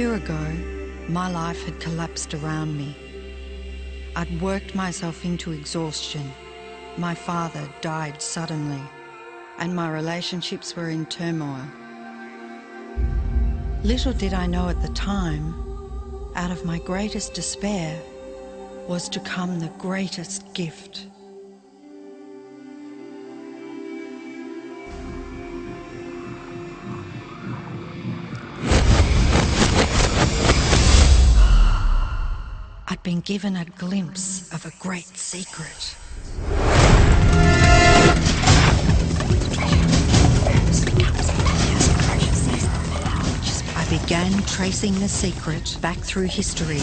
year ago, my life had collapsed around me. I'd worked myself into exhaustion. My father died suddenly, and my relationships were in turmoil. Little did I know at the time, out of my greatest despair was to come the greatest gift. I'd been given a glimpse of a great secret. I began tracing the secret back through history.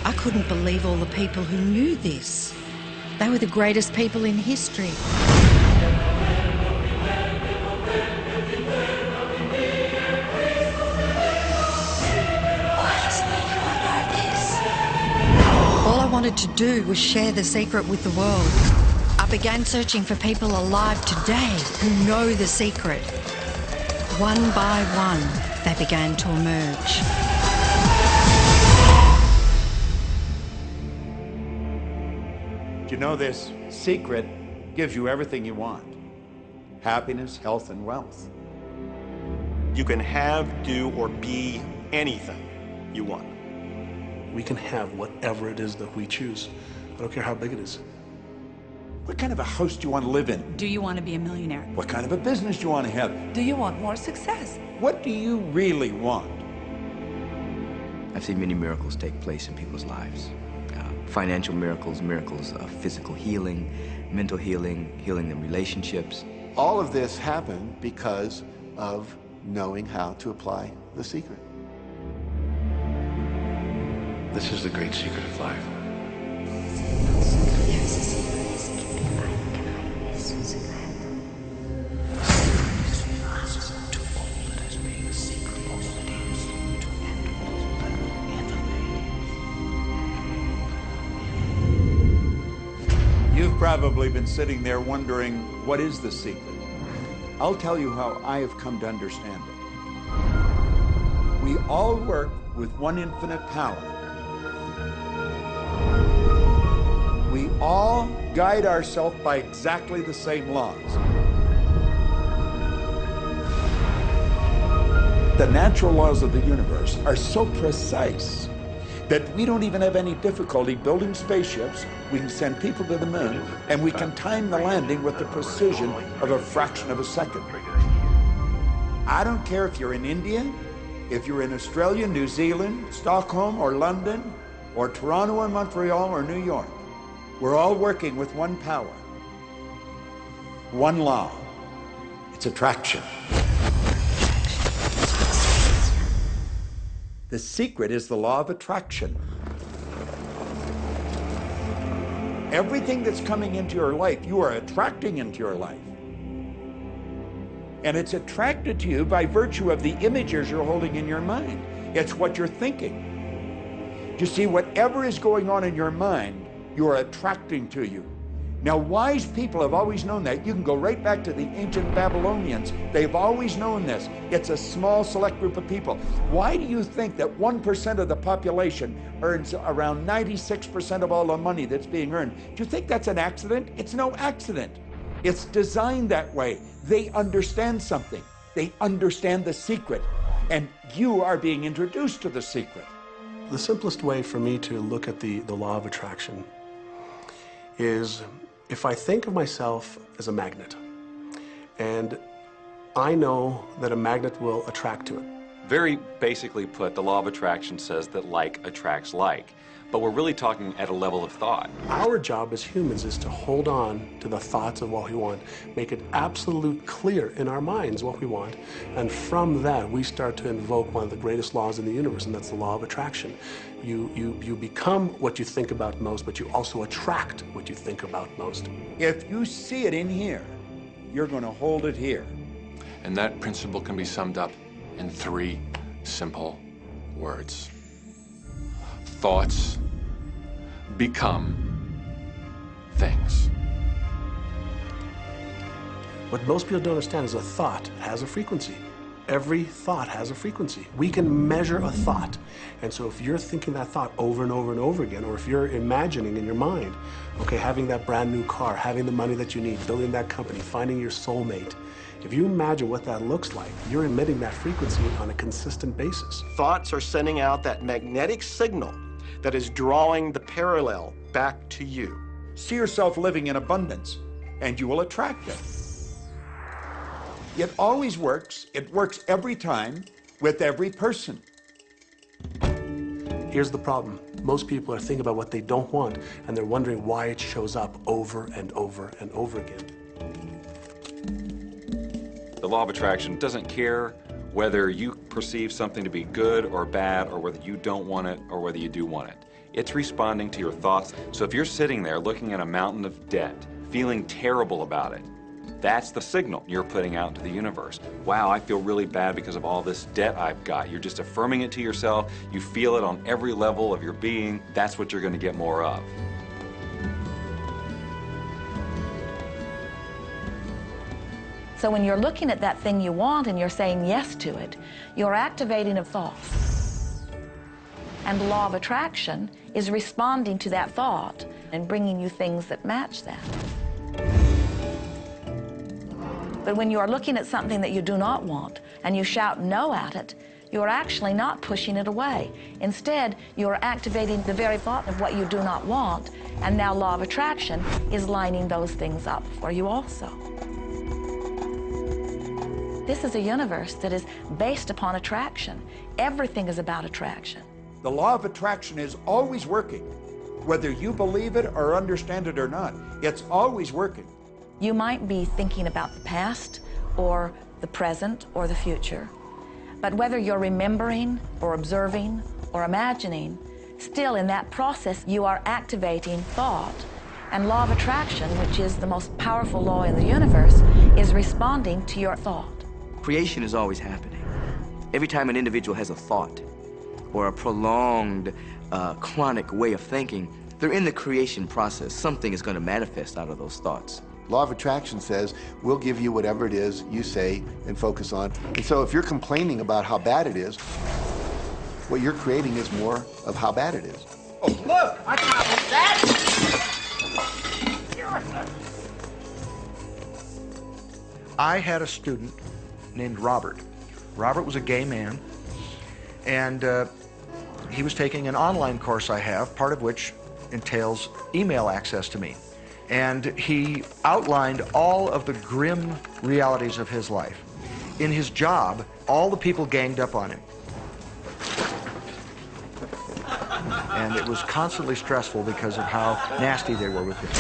I couldn't believe all the people who knew this. They were the greatest people in history. All I wanted to do was share the secret with the world. I began searching for people alive today who know the secret. One by one, they began to emerge. You know, this secret gives you everything you want. Happiness, health, and wealth. You can have, do, or be anything you want. We can have whatever it is that we choose. I don't care how big it is. What kind of a house do you want to live in? Do you want to be a millionaire? What kind of a business do you want to have? Do you want more success? What do you really want? I've seen many miracles take place in people's lives. Financial miracles, miracles of physical healing, mental healing, healing in relationships. All of this happened because of knowing how to apply the secret. This is the great secret of life. You've probably been sitting there wondering, what is the secret? I'll tell you how I have come to understand it. We all work with one infinite power. We all guide ourselves by exactly the same laws. The natural laws of the universe are so precise that we don't even have any difficulty building spaceships. We can send people to the moon, and we can time the landing with the precision of a fraction of a second. I don't care if you're in India, if you're in Australia, New Zealand, Stockholm, or London, or Toronto, or Montreal, or New York. We're all working with one power, one law. It's attraction. The secret is the law of attraction. Everything that's coming into your life, you are attracting into your life. And it's attracted to you by virtue of the images you're holding in your mind. It's what you're thinking. You see, whatever is going on in your mind, you are attracting to you. Now, wise people have always known that. You can go right back to the ancient Babylonians. They've always known this. It's a small, select group of people. Why do you think that 1% of the population earns around 96% of all the money that's being earned? Do you think that's an accident? It's no accident. It's designed that way. They understand something. They understand the secret. And you are being introduced to the secret. The simplest way for me to look at the law of attraction is if I think of myself as a magnet, and I know that a magnet will attract to it. Very basically put, the law of attraction says that like attracts like, but we're really talking at a level of thought. Our job as humans is to hold on to the thoughts of what we want, make it absolute clear in our minds what we want, and from that we start to invoke one of the greatest laws in the universe, and that's the law of attraction. You become what you think about most, but you also attract what you think about most. If you see it in here, you're going to hold it here. And that principle can be summed up in 3 simple words. Thoughts become things. What most people don't understand is a thought has a frequency. Every thought has a frequency. We can measure a thought. And so if you're thinking that thought over and over and over again, or if you're imagining in your mind, okay, having that brand new car, having the money that you need, building that company, finding your soulmate, if you imagine what that looks like, you're emitting that frequency on a consistent basis. Thoughts are sending out that magnetic signal that is drawing the parallel back to you. See yourself living in abundance, and you will attract it. It always works. It works every time with every person. Here's the problem. Most people are thinking about what they don't want, and they're wondering why it shows up over and over and over again. The law of attraction doesn't care whether you perceive something to be good or bad, or whether you don't want it or whether you do want it. It's responding to your thoughts. So if you're sitting there looking at a mountain of debt, feeling terrible about it, that's the signal you're putting out into the universe. Wow, I feel really bad because of all this debt I've got. You're just affirming it to yourself. You feel it on every level of your being. That's what you're going to get more of. So when you're looking at that thing you want and you're saying yes to it, you're activating a thought. And the law of attraction is responding to that thought and bringing you things that match that. But when you are looking at something that you do not want and you shout no at it, you're actually not pushing it away. Instead, you're activating the very thought of what you do not want, and now law of attraction is lining those things up for you also. This is a universe that is based upon attraction. Everything is about attraction. The law of attraction is always working. Whether you believe it or understand it or not, it's always working. You might be thinking about the past or the present or the future, but whether you're remembering or observing or imagining, still in that process you are activating thought. And law of attraction, which is the most powerful law in the universe, is responding to your thought. Creation is always happening. Every time an individual has a thought or a prolonged, chronic way of thinking, they're in the creation process. Something is going to manifest out of those thoughts. Law of attraction says, we'll give you whatever it is you say and focus on. And so if you're complaining about how bad it is, what you're creating is more of how bad it is. Oh, look! I copied that! I had a student named Robert. Robert was a gay man, and he was taking an online course I have, part of which entails email access to me. And he outlined all of the grim realities of his life. In his job, all the people ganged up on him. And it was constantly stressful because of how nasty they were with him.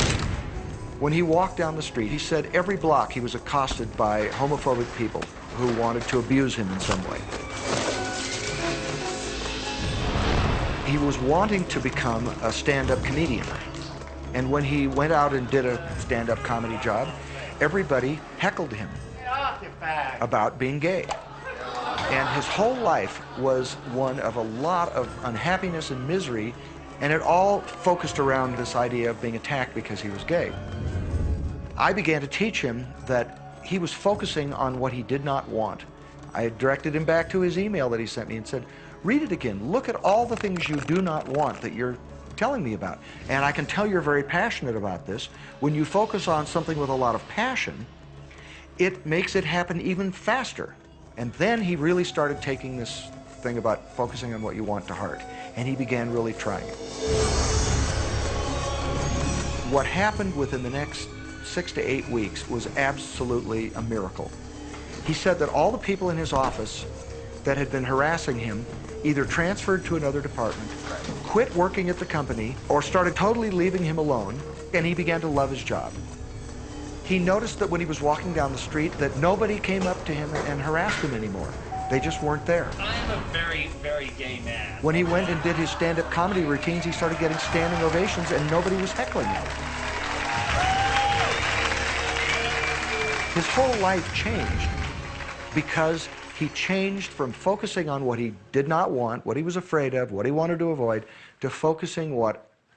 When he walked down the street, he said every block he was accosted by homophobic people who wanted to abuse him in some way. He was wanting to become a stand-up comedian. And when he went out and did a stand-up comedy job, everybody heckled him about being gay. And his whole life was one of a lot of unhappiness and misery, and it all focused around this idea of being attacked because he was gay. I began to teach him that he was focusing on what he did not want. I directed him back to his email that he sent me and said, read it again. Look at all the things you do not want that you're telling me about. And I can tell you're very passionate about this. When you focus on something with a lot of passion, it makes it happen even faster. And then he really started taking this thing about focusing on what you want to heart. And he began really trying it. What happened within the next 6 to 8 weeks was absolutely a miracle. He said that all the people in his office that had been harassing him either transferred to another department, quit working at the company, or started totally leaving him alone, and he began to love his job. He noticed that when he was walking down the street that nobody came up to him and harassed him anymore. They just weren't there. I am a very, very gay man. When he went and did his stand-up comedy routines, he started getting standing ovations and nobody was heckling him. His whole life changed because he changed from focusing on what he did not want, what he was afraid of, what he wanted to avoid, to focusing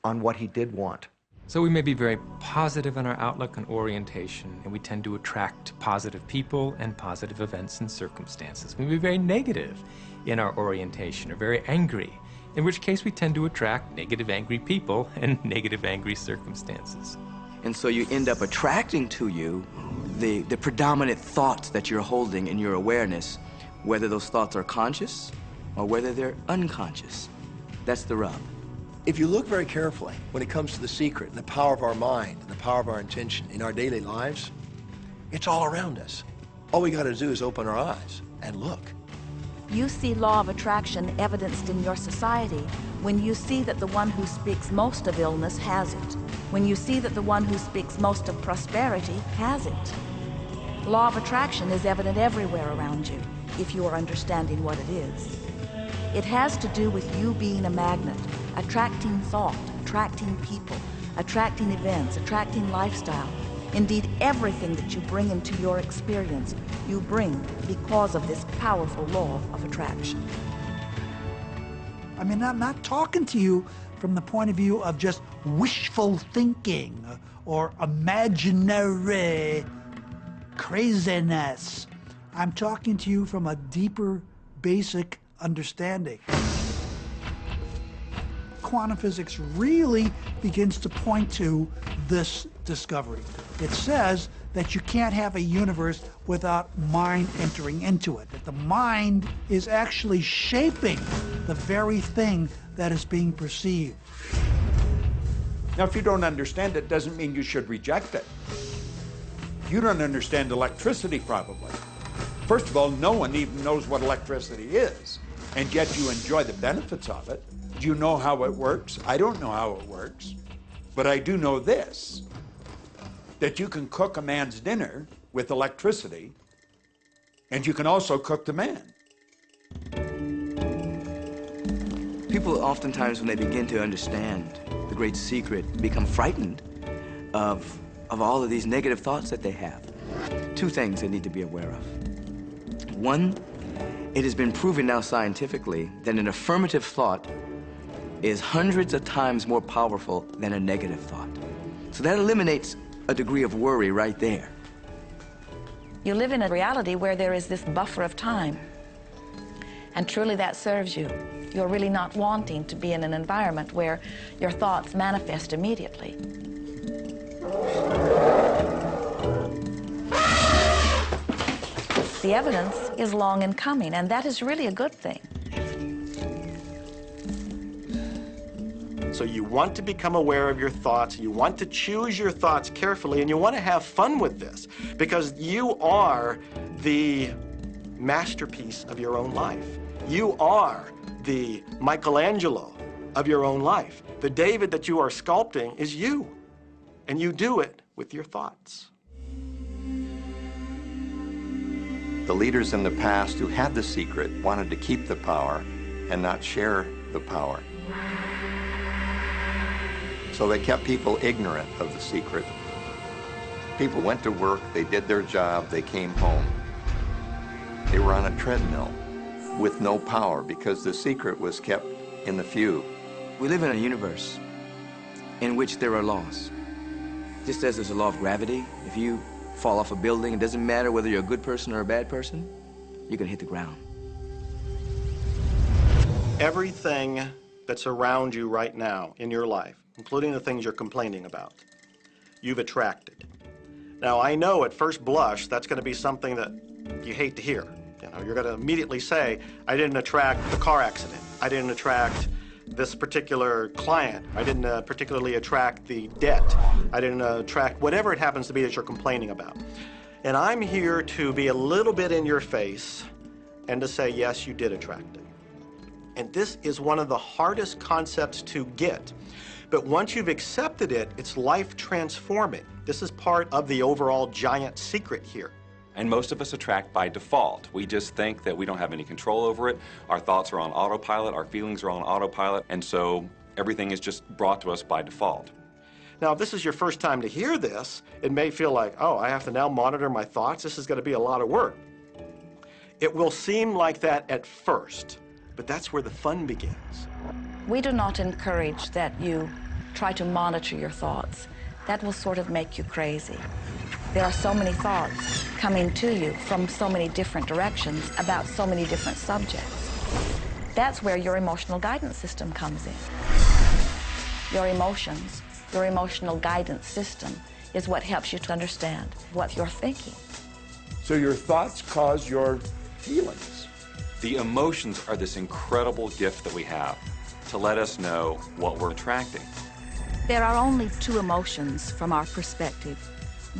on what he did want. So we may be very positive in our outlook and orientation, and we tend to attract positive people and positive events and circumstances. We may be very negative in our orientation or very angry, in which case we tend to attract negative, angry people and negative, angry circumstances. And so you end up attracting to you the predominant thoughts that you're holding in your awareness, whether those thoughts are conscious or whether they're unconscious. That's the rub. If you look very carefully when it comes to the secret and the power of our mind and the power of our intention in our daily lives, it's all around us. All we got to do is open our eyes and look. You see law of attraction evidenced in your society when you see that the one who speaks most of illness has it, when you see that the one who speaks most of prosperity has it. Law of attraction is evident everywhere around you if you are understanding what it is. It has to do with you being a magnet, attracting thought, attracting people, attracting events, attracting lifestyle. Indeed, everything that you bring into your experience, you bring because of this powerful law of attraction. I mean, I'm not talking to you from the point of view of just wishful thinking or imaginary craziness. I'm talking to you from a deeper, basic understanding. Quantum physics really begins to point to this discovery. It says that you can't have a universe without mind entering into it, that the mind is actually shaping the very thing that is being perceived. Now, if you don't understand it, doesn't mean you should reject it. You don't understand electricity, probably. First of all, no one even knows what electricity is, and yet you enjoy the benefits of it. Do you know how it works? I don't know how it works, but I do know this, that you can cook a man's dinner with electricity, and you can also cook the man. People oftentimes, when they begin to understand the great secret, become frightened of all of these negative thoughts that they have. Two things they need to be aware of. One, it has been proven now scientifically that an affirmative thought is hundreds of times more powerful than a negative thought. So that eliminates a degree of worry right there. You live in a reality where there is this buffer of time, and truly that serves you. You're really not wanting to be in an environment where your thoughts manifest immediately. The evidence is long in coming, and that is really a good thing. So you want to become aware of your thoughts, you want to choose your thoughts carefully, and you want to have fun with this, because you are the masterpiece of your own life. You are the Michelangelo of your own life. The David that you are sculpting is you, and you do it with your thoughts. The leaders in the past who had the secret wanted to keep the power and not share the power. So they kept people ignorant of the secret. People went to work, they did their job, they came home. They were on a treadmill with no power because the secret was kept in the few. We live in a universe in which there are laws. Just as there's a law of gravity, if you fall off a building, it doesn't matter whether you're a good person or a bad person, you're gonna hit the ground. Everything that's around you right now in your life, including the things you're complaining about, you've attracted. Now, I know at first blush that's going to be something that you hate to hear. You know, you're going to immediately say, I didn't attract the car accident. I didn't attract this particular client. I didn't particularly attract the debt. I didn't attract whatever it happens to be that you're complaining about. And I'm here to be a little bit in your face and to say, yes, you did attract it. And this is one of the hardest concepts to get. But once you've accepted it, it's life transforming. This is part of the overall giant secret here. And most of us attract by default. We just think that we don't have any control over it. Our thoughts are on autopilot, our feelings are on autopilot, and so everything is just brought to us by default. Now, if this is your first time to hear this, it may feel like, oh, I have to now monitor my thoughts. This is going to be a lot of work. It will seem like that at first, but that's where the fun begins. We do not encourage that you try to monitor your thoughts. That will sort of make you crazy. There are so many thoughts coming to you from so many different directions about so many different subjects. That's where your emotional guidance system comes in. Your emotions, your emotional guidance system is what helps you to understand what you're thinking. So your thoughts cause your feelings. The emotions are this incredible gift that we have to let us know what we're attracting. There are only two emotions from our perspective.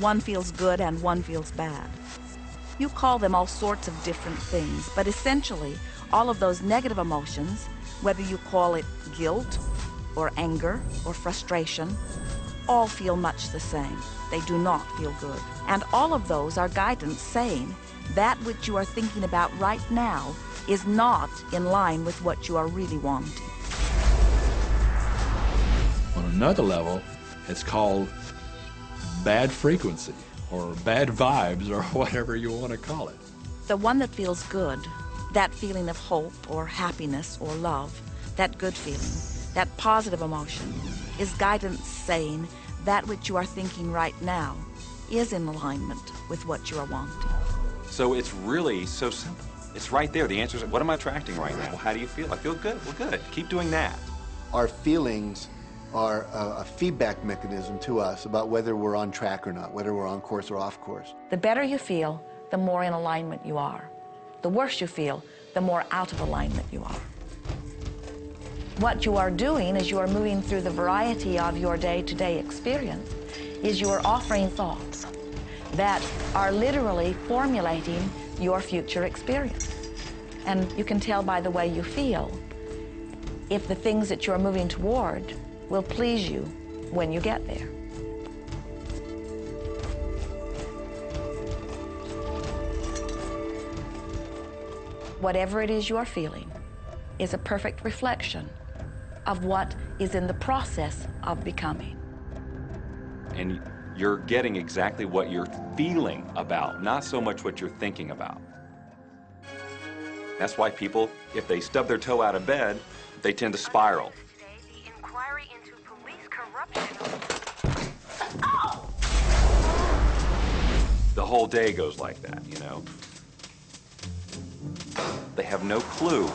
One feels good and one feels bad. You call them all sorts of different things, but essentially, all of those negative emotions, whether you call it guilt or anger or frustration, all feel much the same. They do not feel good. And all of those are guidance saying that which you are thinking about right now is not in line with what you are really wanting. On another level, it's called bad frequency or bad vibes or whatever you want to call it. The one that feels good, that feeling of hope or happiness or love, that good feeling, that positive emotion, is guidance saying that which you are thinking right now is in alignment with what you are wanting. So it's really so simple. It's right there. The answer is, what am I attracting right now? Well, how do you feel? I feel good. Well, good. Keep doing that. Our feelings are a feedback mechanism to us about whether we're on track or not, whether we're on course or off course. The better you feel, the more in alignment you are. The worse you feel, the more out of alignment you are. What you are doing as you are moving through the variety of your day-to-day experience is you are offering thoughts that are literally formulating your future experience. And you can tell by the way you feel if the things that you're moving toward will please you when you get there. Whatever it is you are feeling is a perfect reflection of what is in the process of becoming. And you're getting exactly what you're feeling about, not so much what you're thinking about. That's why people, if they stub their toe out of bed, they tend to spiral. The whole day goes like that, you know. They have no clue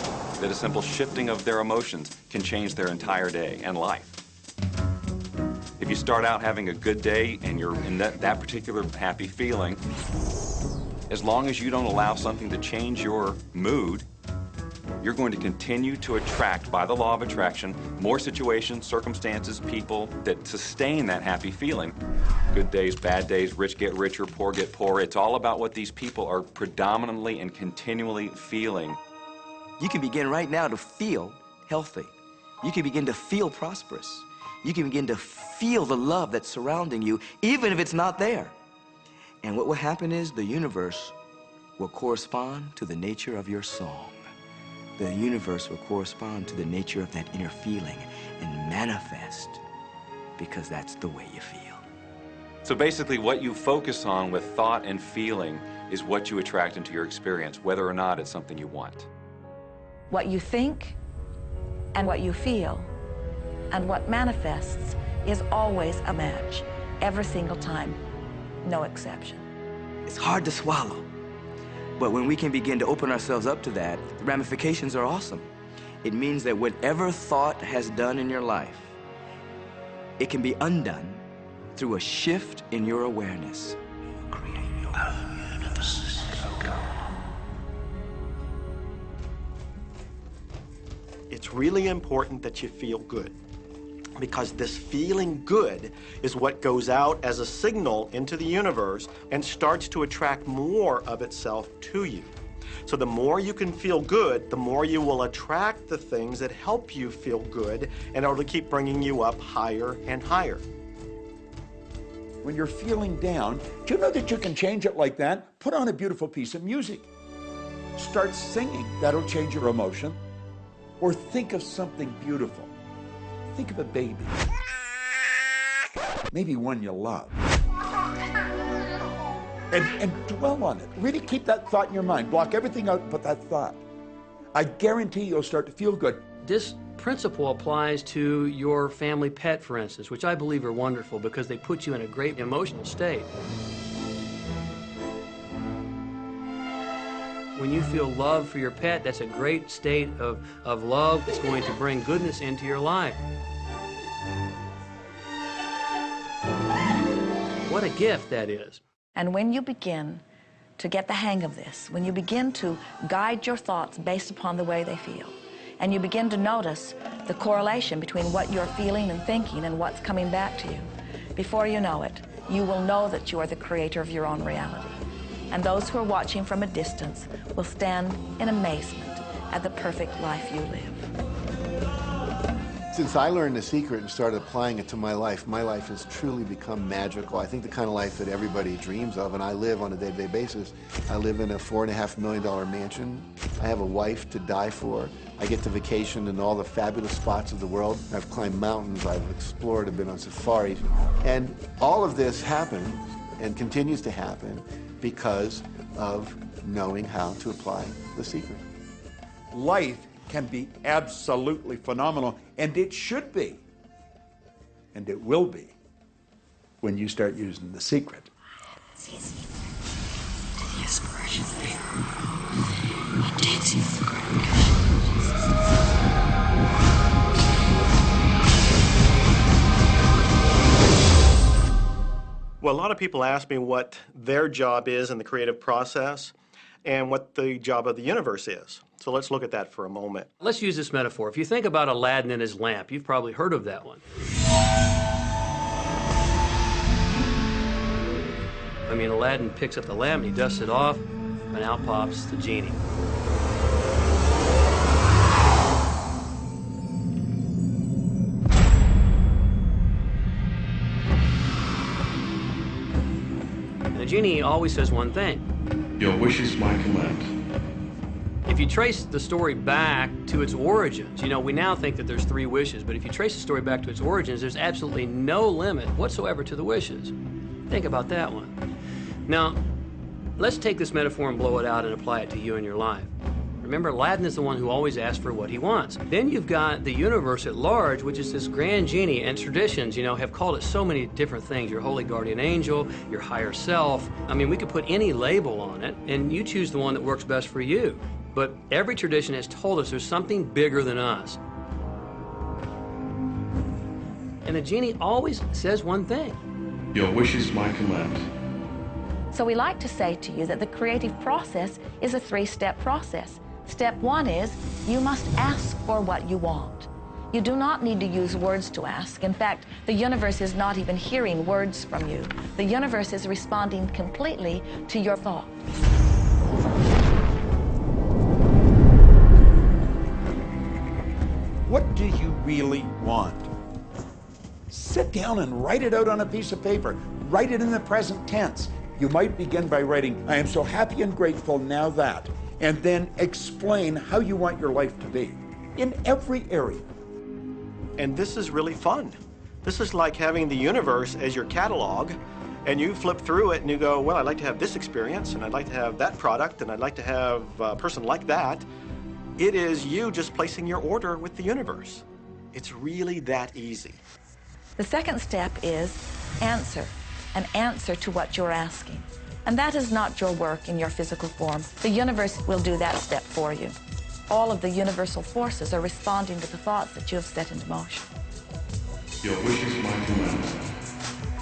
that a simple shifting of their emotions can change their entire day and life. If you start out having a good day and you're in that particular happy feeling, as long as you don't allow something to change your mood, you're going to continue to attract, by the law of attraction, more situations, circumstances, people that sustain that happy feeling. Good days, bad days, rich get richer, poor get poorer. It's all about what these people are predominantly and continually feeling. You can begin right now to feel healthy. You can begin to feel prosperous. You can begin to feel the love that's surrounding you, even if it's not there. And what will happen is the universe will correspond to the nature of your song. The universe will correspond to the nature of that inner feeling and manifest, because that's the way you feel. So basically what you focus on with thought and feeling is what you attract into your experience, whether or not it's something you want. What you think and what you feel and what manifests is always a match. every single time, no exception. It's hard to swallow. But when we can begin to open ourselves up to that, the ramifications are awesome. It means that whatever thought has done in your life, it can be undone through a shift in your awareness. It's really important that you feel good, because this feeling good is what goes out as a signal into the universe and starts to attract more of itself to you. So the more you can feel good, the more you will attract the things that help you feel good, and it'll keep bringing you up higher and higher. When you're feeling down, do you know that you can change it like that? Put on a beautiful piece of music. Start singing. That'll change your emotion. Or think of something beautiful. Think of a baby. Maybe one you love. And dwell on it. Really keep that thought in your mind. Block everything out but that thought. I guarantee you'll start to feel good. This principle applies to your family pet, for instance, which I believe are wonderful because they put you in a great emotional state. When you feel love for your pet, that's a great state of love. It's going to bring goodness into your life. What a gift that is. And when you begin to get the hang of this, when you begin to guide your thoughts based upon the way they feel, and you begin to notice the correlation between what you're feeling and thinking and what's coming back to you, before you know it, you will know that you are the creator of your own reality. And those who are watching from a distance will stand in amazement at the perfect life you live. Since I learned the secret and started applying it to my life has truly become magical. I think the kind of life that everybody dreams of, and I live on a day-to-day basis. I live in a $4.5 million mansion. I have a wife to die for. I get to vacation in all the fabulous spots of the world. I've climbed mountains, I've explored, I've been on safaris. And all of this happened and continues to happen because of knowing how to apply the secret. Life can be absolutely phenomenal, and it should be, and it will be, when you start using the secret. Well, a lot of people ask me what their job is in the creative process and what the job of the universe is. So let's look at that for a moment. Let's use this metaphor. If you think about Aladdin and his lamp, you've probably heard of that one. I mean, Aladdin picks up the lamp, and he dusts it off, and out pops the genie. And the genie always says one thing. Your wish is my command. If you trace the story back to its origins, you know, we now think that there's 3 wishes, but if you trace the story back to its origins, there's absolutely no limit whatsoever to the wishes. Think about that one. Now, let's take this metaphor and blow it out and apply it to you in your life. Remember, Aladdin is the one who always asks for what he wants. Then you've got the universe at large, which is this grand genie, and traditions, you know, have called it so many different things. Your holy guardian angel, your higher self. I mean, we could put any label on it, and you choose the one that works best for you. But every tradition has told us there's something bigger than us. And the genie always says one thing. Your wish is my command. So we like to say to you that the creative process is a 3-step process. Step 1 is you must ask for what you want. You do not need to use words to ask. In fact, the universe is not even hearing words from you. The universe is responding completely to your thought. What do you really want? Sit down and write it out on a piece of paper. Write it in the present tense. You might begin by writing, I am so happy and grateful now that, and then explain how you want your life to be in every area. And this is really fun. This is like having the universe as your catalog, and you flip through it and you go, well, I'd like to have this experience, and I'd like to have that product, and I'd like to have a person like that. It is you just placing your order with the universe. It's really that easy. The second step is an answer to what you're asking. And that is not your work in your physical form. The universe will do that step for you. All of the universal forces are responding to the thoughts that you have set into motion. Your wishes, my command.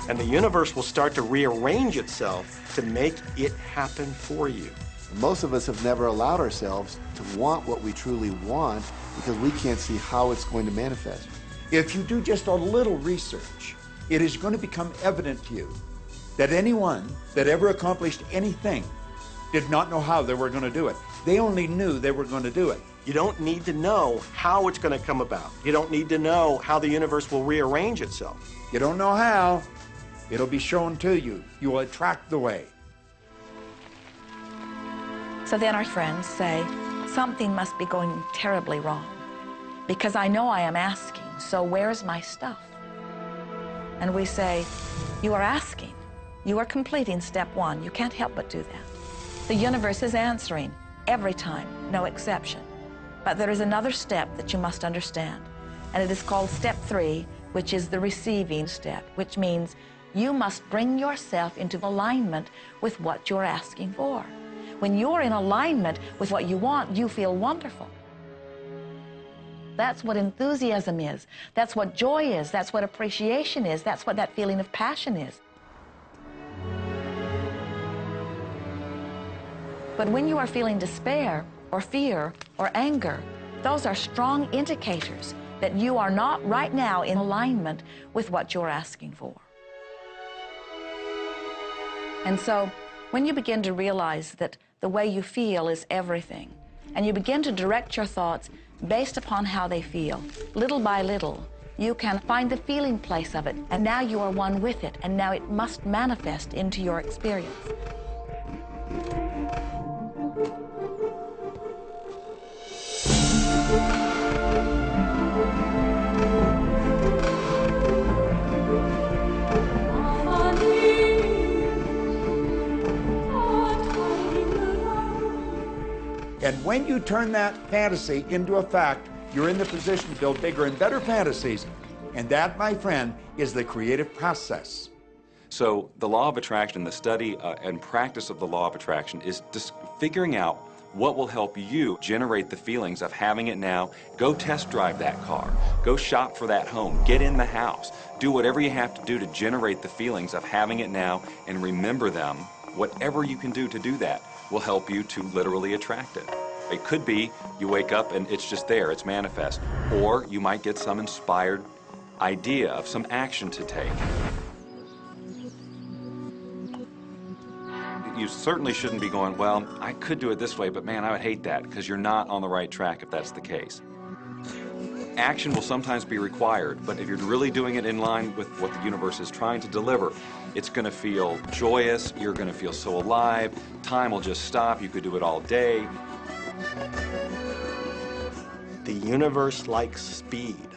And the universe will start to rearrange itself to make it happen for you. Most of us have never allowed ourselves to want what we truly want because we can't see how it's going to manifest. If you do just a little research, it is going to become evident to you that anyone that ever accomplished anything did not know how they were going to do it. They only knew they were going to do it. You don't need to know how it's going to come about. You don't need to know how the universe will rearrange itself. You don't know how. It'll be shown to you. You will attract the way. So then our friends say, something must be going terribly wrong because I know I am asking, so where's my stuff? And we say, you are asking. You are completing step one. You can't help but do that. The universe is answering every time, no exception. But there is another step that you must understand, and it is called step 3, which is the receiving step, which means you must bring yourself into alignment with what you're asking for. When you're in alignment with what you want, you feel wonderful. That's what enthusiasm is. That's what joy is. That's what appreciation is. That's what that feeling of passion is. But when you are feeling despair or fear or anger, those are strong indicators that you are not right now in alignment with what you're asking for. And so when you begin to realize that the way you feel is everything, and you begin to direct your thoughts based upon how they feel, little by little, you can find the feeling place of it, and now you are one with it, and now it must manifest into your experience. And when you turn that fantasy into a fact, you're in the position to build bigger and better fantasies. And that, my friend, is the creative process. So the law of attraction, the study and practice of the law of attraction is just figuring out what will help you generate the feelings of having it now. Go test drive that car. Go shop for that home. Get in the house. Do whatever you have to do to generate the feelings of having it now and remember them. Whatever you can do to do that will help you to literally attract it. It could be you wake up and it's just there, it's manifest. Or you might get some inspired idea of some action to take. You certainly shouldn't be going, well, I could do it this way, but man, I would hate that, because you're not on the right track if that's the case. Action will sometimes be required, but if you're really doing it in line with what the universe is trying to deliver, it's going to feel joyous, you're going to feel so alive, time will just stop, you could do it all day. The universe likes speed.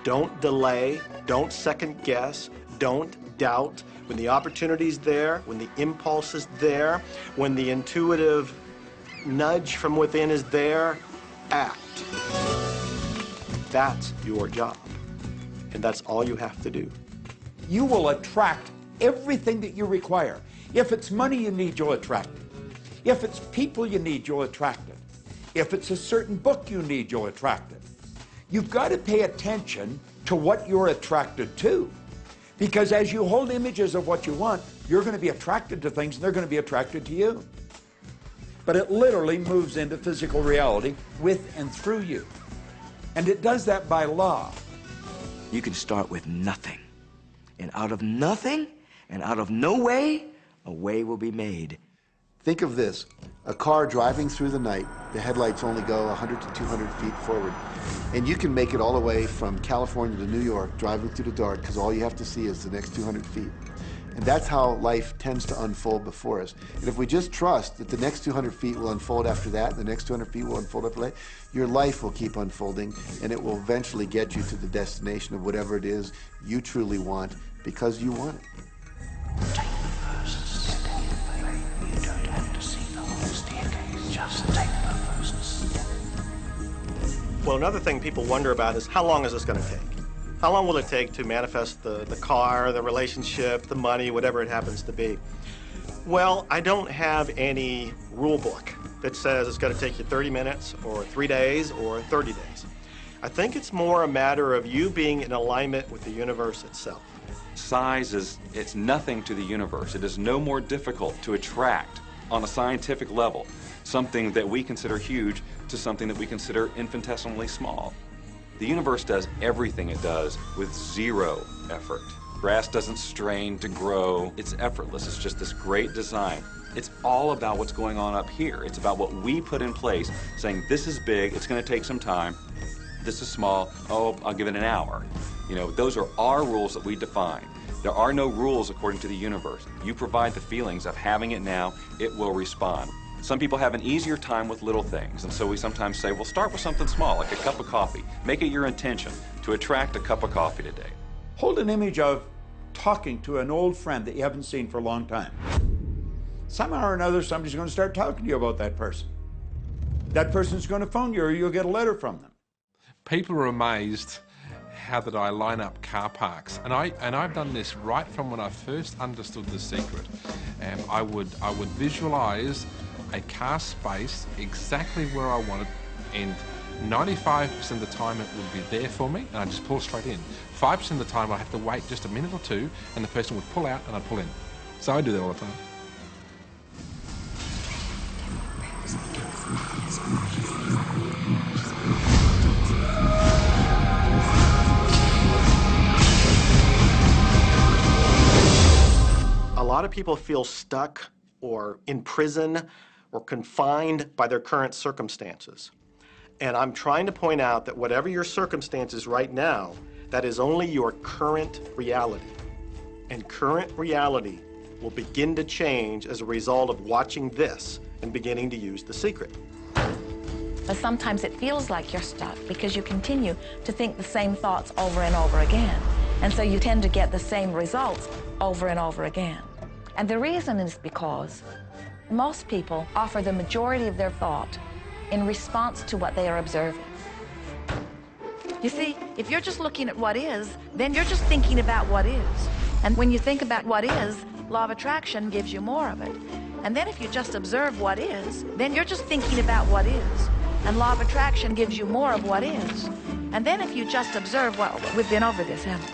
Don't delay, don't second guess, don't doubt. When the opportunity's there, when the impulse is there, when the intuitive nudge from within is there, act. That's your job. And that's all you have to do. You will attract everything that you require. If it's money you need, you'll attract it. If it's people you need, you'll attract it. If it's a certain book you need, you'll attract it. You've got to pay attention to what you're attracted to. Because as you hold images of what you want, you're going to be attracted to things and they're going to be attracted to you. But it literally moves into physical reality with and through you. And it does that by law. You can start with nothing. And out of nothing and out of no way, a way will be made. Think of this, a car driving through the night, the headlights only go 100 to 200 feet forward. And you can make it all the way from California to New York, driving through the dark, because all you have to see is the next 200 feet. And that's how life tends to unfold before us. And if we just trust that the next 200 feet will unfold after that, and the next 200 feet will unfold after that, your life will keep unfolding, and it will eventually get you to the destination of whatever it is you truly want, because you want it. Take the first step. You don't have to see the whole staircase. Just take the first step. Well, another thing people wonder about is how long is this going to take? How long will it take to manifest the car, the relationship, the money, whatever it happens to be? Well, I don't have any rule book that says it's going to take you 30 minutes or 3 days or 30 days. I think it's more a matter of you being in alignment with the universe itself. Size it's nothing to the universe. It is no more difficult to attract on a scientific level something that we consider huge to something that we consider infinitesimally small. The universe does everything it does with zero effort. Grass doesn't strain to grow. It's effortless. It's just this great design. It's all about what's going on up here. It's about what we put in place, saying this is big, it's going to take some time. This is small, oh, I'll give it an hour. You know, those are our rules that we define. There are no rules according to the universe. You provide the feelings of having it now, it will respond. Some people have an easier time with little things, and so we sometimes say, well, start with something small, like a cup of coffee. Make it your intention to attract a cup of coffee today. Hold an image of talking to an old friend that you haven't seen for a long time. Somehow or another, somebody's going to start talking to you about that person. That person's going to phone you, or you'll get a letter from them. People are amazed how that I line up car parks, and I've done this right from when I first understood The Secret. I would visualize a car space exactly where I want it, and 95% of the time it would be there for me, and I just pull straight in. 5% of the time I have to wait just a minute or two, and the person would pull out and I'd pull in. So I do that all the time. A lot of people feel stuck or in prison or confined by their current circumstances. And I'm trying to point out that whatever your circumstances right now, that is only your current reality. And current reality will begin to change as a result of watching this and beginning to use The Secret. But sometimes it feels like you're stuck because you continue to think the same thoughts over and over again. And so you tend to get the same results over and over again. And the reason is because most people offer the majority of their thought in response to what they are observing. You see, if you're just looking at what is, then you're just thinking about what is. And when you think about what is, law of attraction gives you more of it. And then if you just observe what is, then you're just thinking about what is. And law of attraction gives you more of what is. And then if you just observe what, we've been over this, haven't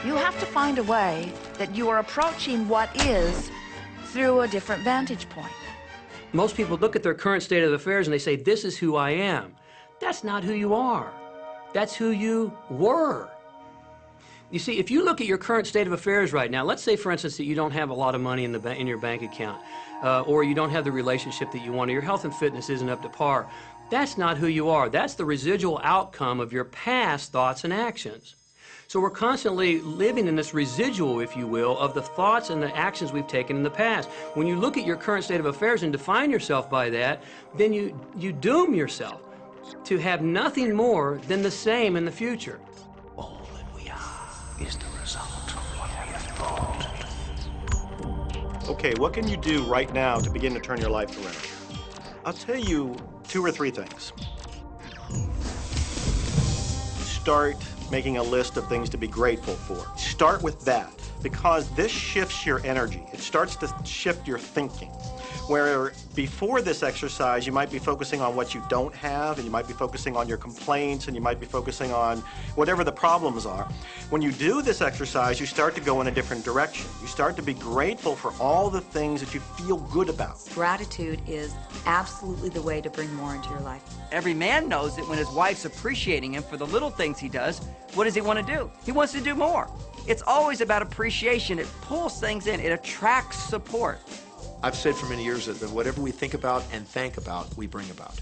we? You have to find a way that you are approaching what is through a different vantage point. Most people look at their current state of affairs and they say, this is who I am. That's not who you are. That's who you were. You see, if you look at your current state of affairs right now, let's say, for instance, that you don't have a lot of money in your bank account, or you don't have the relationship that you want, or your health and fitness isn't up to par. That's not who you are. That's the residual outcome of your past thoughts and actions. So we're constantly living in this residual, if you will, of the thoughts and the actions we've taken in the past. When you look at your current state of affairs and define yourself by that, then you doom yourself to have nothing more than the same in the future. All that we are is the result of what we have thought. Okay, what can you do right now to begin to turn your life around? I'll tell you 2 or 3 things. Start making a list of things to be grateful for. Start with that, because this shifts your energy. It starts to shift your thinking. Where before this exercise, you might be focusing on what you don't have, and you might be focusing on your complaints, and you might be focusing on whatever the problems are. When you do this exercise, you start to go in a different direction. You start to be grateful for all the things that you feel good about. Gratitude is absolutely the way to bring more into your life. Every man knows that when his wife's appreciating him for the little things he does, what does he want to do? He wants to do more. It's always about appreciation. It pulls things in. It attracts support. I've said for many years that whatever we think about and thank about, we bring about.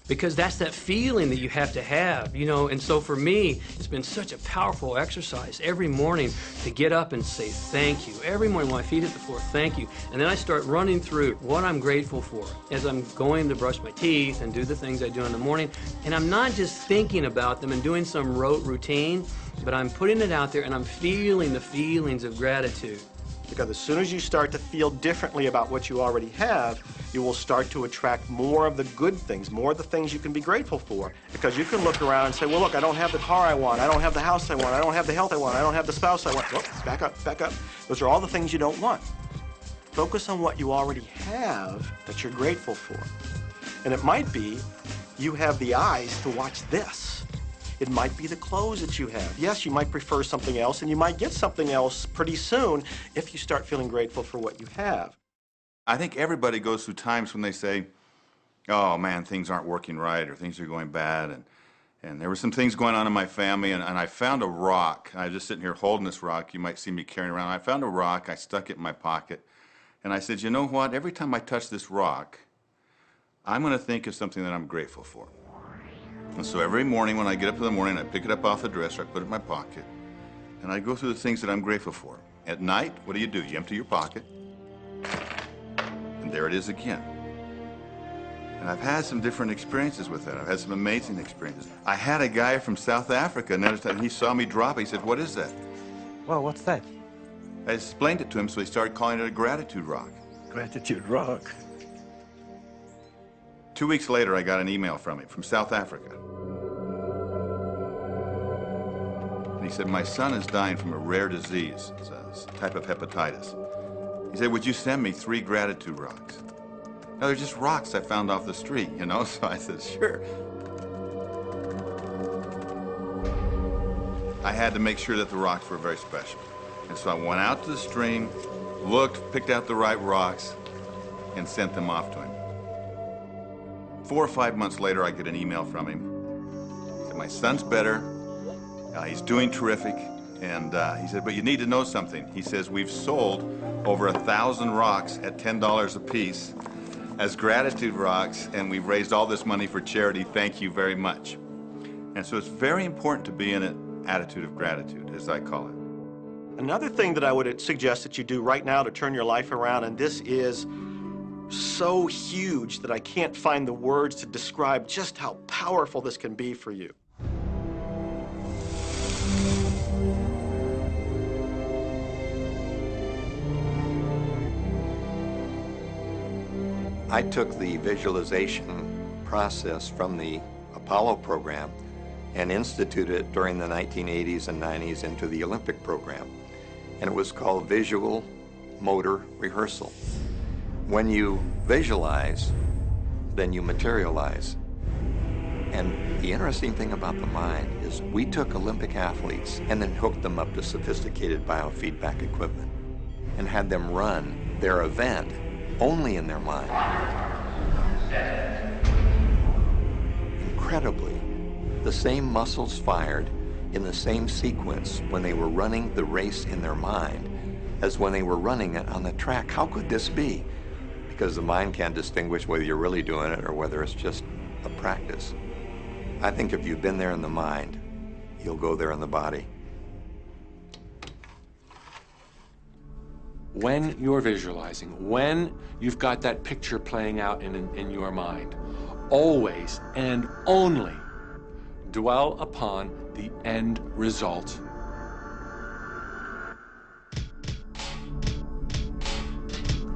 Because that's that feeling that you have to have, you know. And so for me, it's been such a powerful exercise every morning to get up and say thank you. Every morning when my feet hit the floor, thank you. And then I start running through what I'm grateful for as I'm going to brush my teeth and do the things I do in the morning. And I'm not just thinking about them and doing some rote routine, but I'm putting it out there and I'm feeling the feelings of gratitude. Because as soon as you start to feel differently about what you already have, you will start to attract more of the good things, more of the things you can be grateful for. Because you can look around and say, well, look, I don't have the car I want, I don't have the house I want, I don't have the health I want, I don't have the spouse I want. Oh, back up, back up. Those are all the things you don't want. Focus on what you already have that you're grateful for. And it might be you have the eyes to watch this. It might be the clothes that you have. Yes, you might prefer something else, and you might get something else pretty soon if you start feeling grateful for what you have. I think everybody goes through times when they say, oh man, things aren't working right, or things are going bad, and there were some things going on in my family, and I found a rock. I was just sitting here holding this rock. You might see me carrying around. I found a rock. I stuck it in my pocket, and I said, you know what? Every time I touch this rock, I'm going to think of something that I'm grateful for. And so every morning when I get up in the morning, I pick it up off the dresser, I put it in my pocket, and I go through the things that I'm grateful for. At night, what do? You empty your pocket, and there it is again. And I've had some different experiences with that. I've had some amazing experiences. I had a guy from South Africa, another time, he saw me drop it. He said, what is that? Well, what's that? I explained it to him, so he started calling it a gratitude rock. Gratitude rock. 2 weeks later, I got an email from him from South Africa. And he said, my son is dying from a rare disease. It's a type of hepatitis. He said, would you send me 3 gratitude rocks? Now, they're just rocks I found off the street, you know? So I said, sure. I had to make sure that the rocks were very special. And so I went out to the stream, looked, picked out the right rocks, and sent them off to him. 4 or 5 months later, I get an email from him. He said, my son's better. He's doing terrific. And he said, but you need to know something. He says, we've sold over 1,000 rocks at $10 a piece as gratitude rocks, and we've raised all this money for charity. Thank you very much. And so it's very important to be in an attitude of gratitude, as I call it. Another thing that I would suggest that you do right now to turn your life around, and this is so huge that I can't find the words to describe just how powerful this can be for you. I took the visualization process from the Apollo program and instituted it during the 1980s and 90s into the Olympic program. And it was called visual motor rehearsal. When you visualize, then you materialize. And the interesting thing about the mind is we took Olympic athletes and then hooked them up to sophisticated biofeedback equipment and had them run their event only in their mind. Incredibly, the same muscles fired in the same sequence when they were running the race in their mind as when they were running it on the track. How could this be? Because the mind can't distinguish whether you're really doing it or whether it's just a practice. I think if you've been there in the mind, you'll go there in the body. When you're visualizing, when you've got that picture playing out in your mind, always and only dwell upon the end result.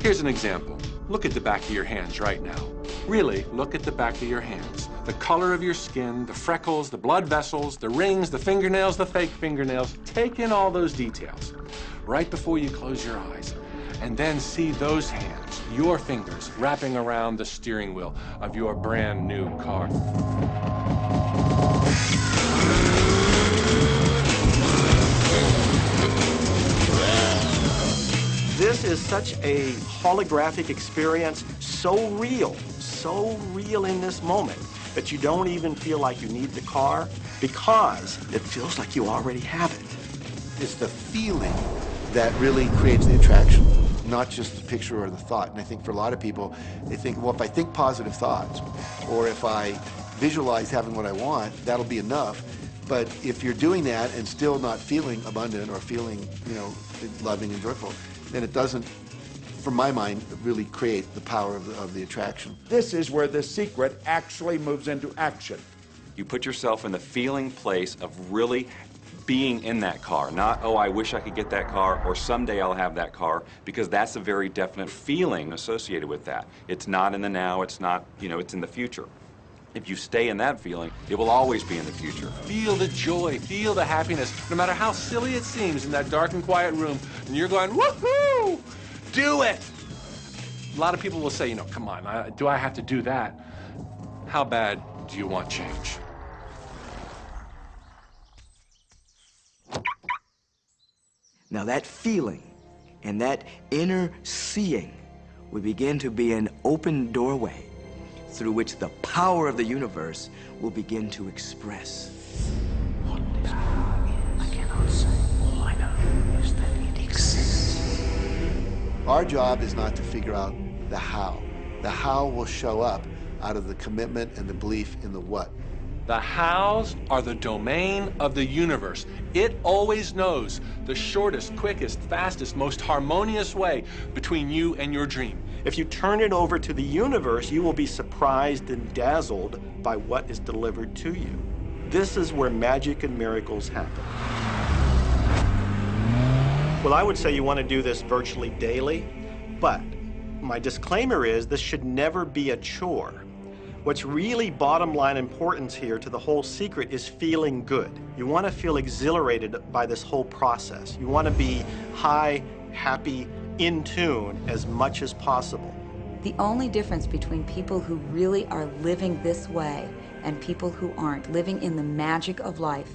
Here's an example. Look at the back of your hands right now. Really, look at the back of your hands. The color of your skin, the freckles, the blood vessels, the rings, the fingernails, the fake fingernails. Take in all those details right before you close your eyes. And then see those hands, your fingers, wrapping around the steering wheel of your brand new car. This is such a holographic experience, so real in this moment, that you don't even feel like you need the car because it feels like you already have it. It's the feeling that really creates the attraction, not just the picture or the thought. And I think for a lot of people, they think, well, if I think positive thoughts, or if I visualize having what I want, that'll be enough. But if you're doing that and still not feeling abundant or feeling, loving and joyful, then it doesn't, from my mind, really create the power of the attraction. This is where the secret actually moves into action. You put yourself in the feeling place of really being in that car, not, oh, I wish I could get that car, or someday I'll have that car, because that's a very definite feeling associated with that. It's not in the now, it's not, you know, it's in the future. If you stay in that feeling, it will always be in the future. Feel the joy, feel the happiness, no matter how silly it seems in that dark and quiet room, and you're going, woohoo! Do it! A lot of people will say, you know, come on, do I have to do that? How bad do you want change? Now that feeling and that inner seeing will begin to be an open doorway through which the power of the universe will begin to express. What this power is, I cannot say. All I know is that it exists. Our job is not to figure out the how. The how will show up out of the commitment and the belief in the what. The hows are the domain of the universe. It always knows the shortest, quickest, fastest, most harmonious way between you and your dream. If you turn it over to the universe, you will be surprised and dazzled by what is delivered to you. This is where magic and miracles happen. Well, I would say you want to do this virtually daily, but my disclaimer is this should never be a chore. What's really bottom line importance here to the whole secret is feeling good. You want to feel exhilarated by this whole process. You want to be high, happy, in tune as much as possible. The only difference between people who really are living this way and people who aren't, living in the magic of life,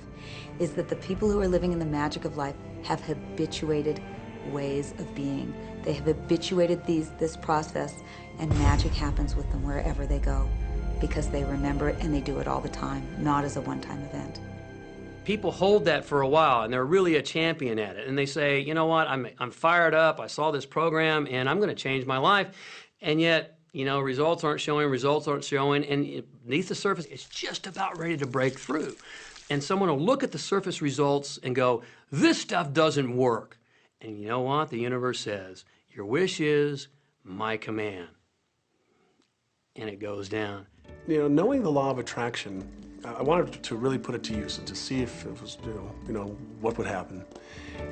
is that the people who are living in the magic of life have habituated ways of being. They have habituated this process, and magic happens with them wherever they go, because they remember it and they do it all the time, not as a one-time event. People hold that for a while, and they're really a champion at it. And they say, you know what, I'm fired up, I saw this program, and I'm going to change my life. And yet, you know, results aren't showing, and beneath the surface, it's just about ready to break through. And someone will look at the surface results and go, this stuff doesn't work. And you know what? The universe says, your wish is my command. And it goes down. You know, knowing the law of attraction, I wanted to really put it to use and to see if it was, you know, what would happen.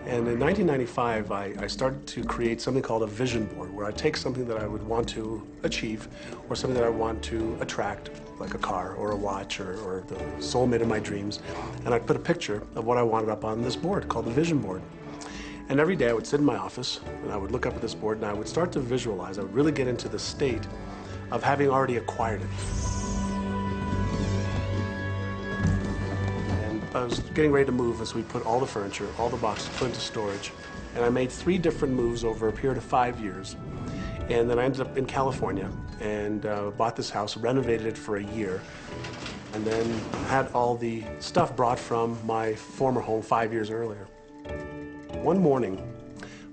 And in 1995, I started to create something called a vision board, where I take something that I would want to achieve, or something that I want to attract, like a car or a watch or the soulmate of my dreams, and I'd put a picture of what I wanted up on this board called the vision board. And every day I would sit in my office and I would look up at this board and I would start to visualize. I would really get into the state of having already acquired it. And I was getting ready to move as we put all the furniture, all the boxes put into storage. And I made 3 different moves over a period of 5 years. And then I ended up in California and bought this house, renovated it for a year, and then had all the stuff brought from my former home 5 years earlier. One morning,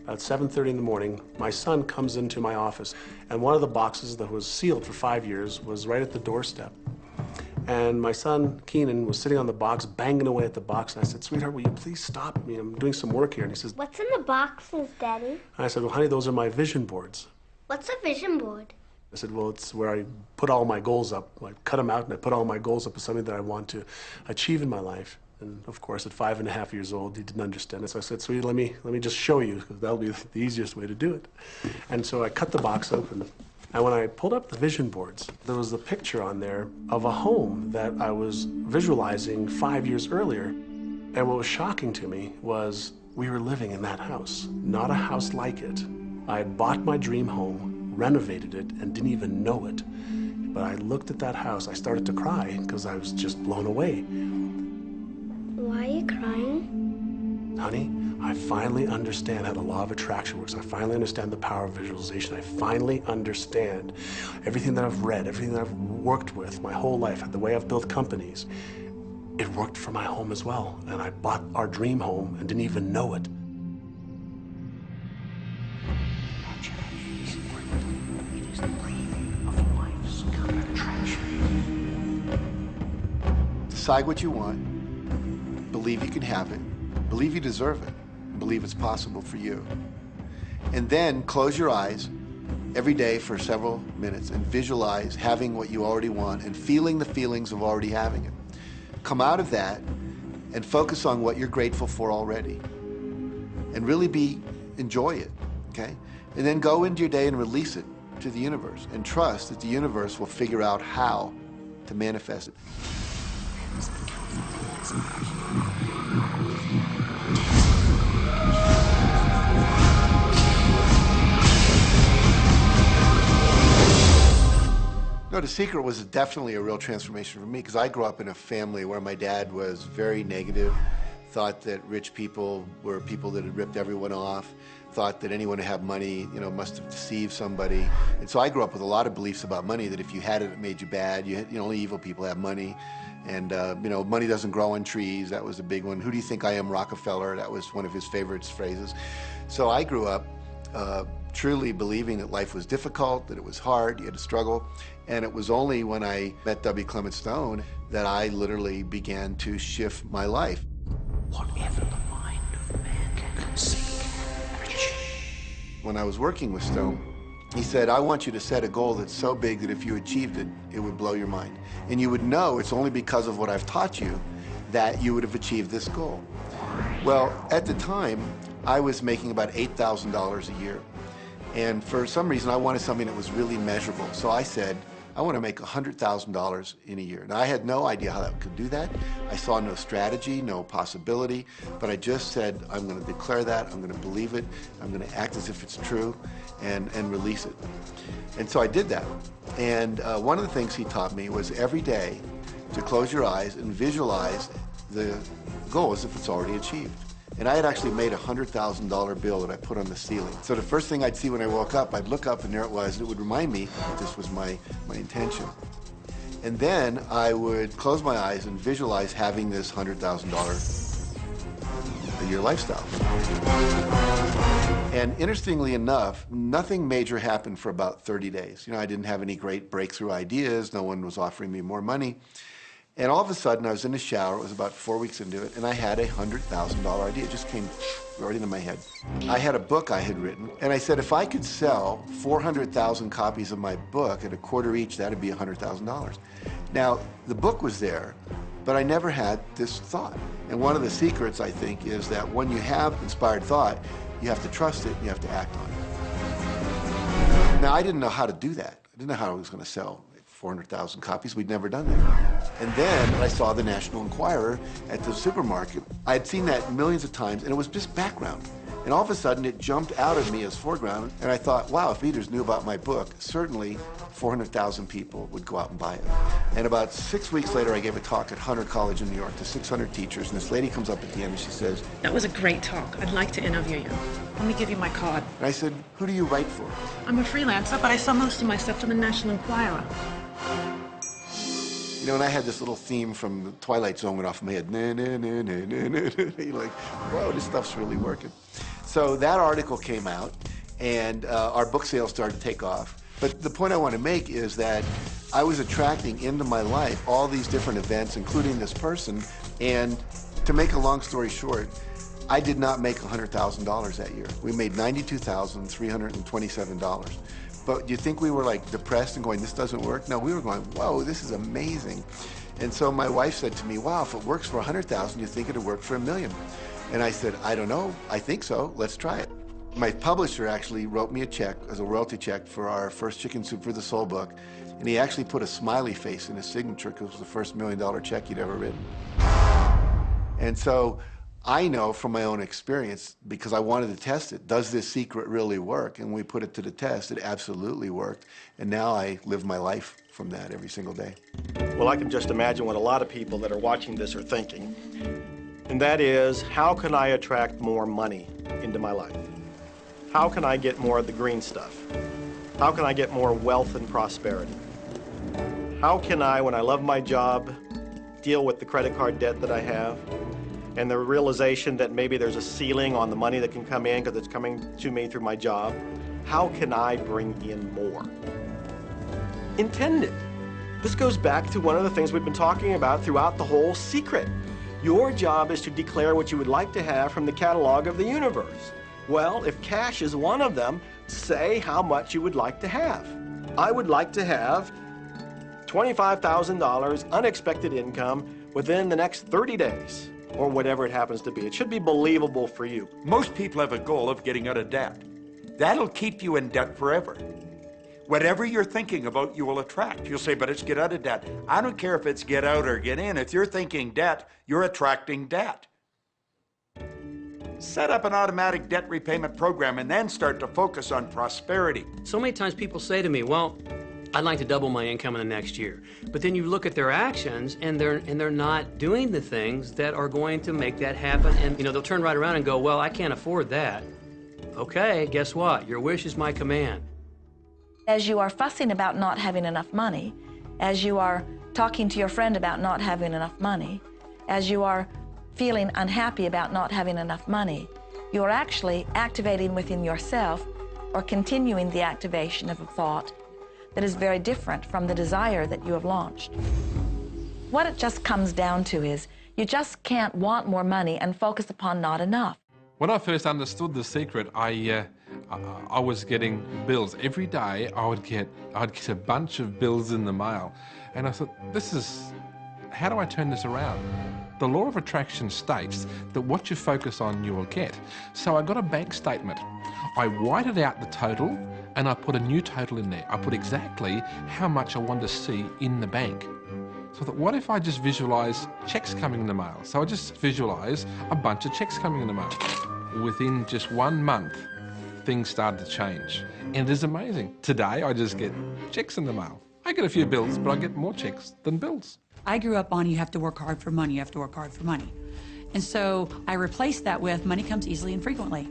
about 7:30 in the morning, my son comes into my office, and one of the boxes that was sealed for 5 years was right at the doorstep. And my son, Keenan, was sitting on the box, banging away at the box, and I said, sweetheart, will you please stop me? I'm doing some work here. And he says, what's in the boxes, Daddy? And I said, well, honey, those are my vision boards. What's a vision board? I said, well, it's where I put all my goals up. I cut them out and I put all my goals up as something that I want to achieve in my life. And of course, at 5.5 years old, he didn't understand it. So I said, sweetie, let me just show you, because that'll be the easiest way to do it. And so I cut the box open. And when I pulled up the vision boards, there was a picture on there of a home that I was visualizing 5 years earlier. And what was shocking to me was we were living in that house, not a house like it. I had bought my dream home, renovated it, and didn't even know it. But I looked at that house, I started to cry because I was just blown away. Why are you crying? Honey, I finally understand how the law of attraction works. I finally understand the power of visualization. I finally understand everything that I've read, everything that I've worked with my whole life, the way I've built companies. It worked for my home as well. And I bought our dream home and didn't even know it. Decide what you want, believe you can have it, believe you deserve it, and believe it's possible for you. And then close your eyes every day for several minutes and visualize having what you already want and feeling the feelings of already having it. Come out of that and focus on what you're grateful for already. And really enjoy it, okay? And then go into your day and release it to the universe and trust that the universe will figure out how to manifest it. No, The Secret was definitely a real transformation for me because I grew up in a family where my dad was very negative, thought that rich people were people that had ripped everyone off, thought that anyone who had money, you know, must have deceived somebody. And so I grew up with a lot of beliefs about money, that if you had it, it made you bad. Only evil people have money. And, you know, money doesn't grow on trees. That was a big one. Who do you think I am, Rockefeller? That was one of his favorite phrases. So I grew up truly believing that life was difficult, that it was hard, you had to struggle. And it was only when I met W. Clement Stone that I literally began to shift my life. Whatever the mind of man can conceive and achieve. When I was working with Stone, he said, I want you to set a goal that's so big that if you achieved it, it would blow your mind. And you would know it's only because of what I've taught you that you would have achieved this goal. Well, at the time, I was making about $8,000 a year. And for some reason, I wanted something that was really measurable. So I said, I want to make $100,000 in a year. Now, I had no idea how that could do that. I saw no strategy, no possibility, but I just said, I'm going to declare that, I'm going to believe it, I'm going to act as if it's true, and release it. And so I did that. And one of the things he taught me was every day to close your eyes and visualize the goal as if it's already achieved. And I had actually made a $100,000 bill that I put on the ceiling. So the first thing I'd see when I woke up, I'd look up and there it was, and it would remind me that this was my intention. And then I would close my eyes and visualize having this $100,000 a year lifestyle. And interestingly enough, nothing major happened for about 30 days. You know, I didn't have any great breakthrough ideas. No one was offering me more money. And all of a sudden, I was in the shower, it was about 4 weeks into it, and I had a $100,000 idea. It just came right into my head. I had a book I had written, and I said, if I could sell 400,000 copies of my book at a quarter each, that'd be $100,000. Now, the book was there, but I never had this thought. And one of the secrets, I think, is that when you have inspired thought, you have to trust it and you have to act on it. Now, I didn't know how to do that. I didn't know how I was going to sell 400,000 copies. We'd never done that. And then I saw the National Enquirer at the supermarket. I had seen that millions of times, and it was just background. And all of a sudden, it jumped out of me as foreground, and I thought, wow, if readers knew about my book, certainly 400,000 people would go out and buy it. And about 6 weeks later, I gave a talk at Hunter College in New York to 600 teachers, and this lady comes up at the end and she says, that was a great talk. I'd like to interview you. Let me give you my card. And I said, who do you write for? I'm a freelancer, but I sell most of my stuff to the National Enquirer. You know, and I had this little theme from the Twilight Zone went off in my head. Na, na, na, na, na, na. You're like, whoa, this stuff's really working. So that article came out, and our book sales started to take off. But the point I want to make is that I was attracting into my life all these different events, including this person. And to make a long story short, I did not make $100,000 that year. We made $92,327. But do you think we were like depressed and going, this doesn't work? No, we were going, whoa, this is amazing. And so my wife said to me, wow, if it works for 100,000, you think it'd work for 1 million? And I said, I don't know, I think so, let's try it. My publisher actually wrote me a check as a royalty check for our first Chicken Soup for the Soul book. And he actually put a smiley face in his signature because it was the first $1 million check he'd ever written. And so I know from my own experience, because I wanted to test it, does this secret really work? And we put it to the test, it absolutely worked. And now I live my life from that every single day. Well, I can just imagine what a lot of people that are watching this are thinking. And that is, how can I attract more money into my life? How can I get more of the green stuff? How can I get more wealth and prosperity? How can I, when I love my job, deal with the credit card debt that I have? And the realization that maybe there's a ceiling on the money that can come in because it's coming to me through my job. How can I bring in more? Intend it. This goes back to one of the things we've been talking about throughout the whole secret. Your job is to declare what you would like to have from the catalog of the universe. Well, if cash is one of them, say how much you would like to have. I would like to have $25,000 unexpected income within the next 30 days. or whatever it happens to be. It should be believable for you. Most people have a goal of getting out of debt. That'll keep you in debt forever. Whatever you're thinking about, you will attract. You'll say, but it's get out of debt. I don't care if it's get out or get in. If you're thinking debt, you're attracting debt. Set up an automatic debt repayment program and then start to focus on prosperity. So many times people say to me, well, I'd like to double my income in the next year. But then you look at their actions and they're not doing the things that are going to make that happen. And they'll turn right around and go, well, I can't afford that. Okay, guess what? Your wish is my command. As you are fussing about not having enough money, as you are talking to your friend about not having enough money, as you are feeling unhappy about not having enough money, you're actually activating within yourself or continuing the activation of a thought that is very different from the desire that you have launched. What it just comes down to is you just can't want more money and focus upon not enough. When I first understood The Secret, I was getting bills. Every day I'd get a bunch of bills in the mail. And I thought, how do I turn this around? The law of attraction states that what you focus on, you will get. So I got a bank statement. I whited out the total and I put a new total in there. I put exactly how much I wanted to see in the bank. So I thought, what if I just visualize checks coming in the mail? So I just visualize a bunch of checks coming in the mail. Within just 1 month, things started to change. And it is amazing. Today, I just get checks in the mail. I get a few bills, but I get more checks than bills. I grew up on you have to work hard for money, you have to work hard for money. And so I replaced that with money comes easily and frequently.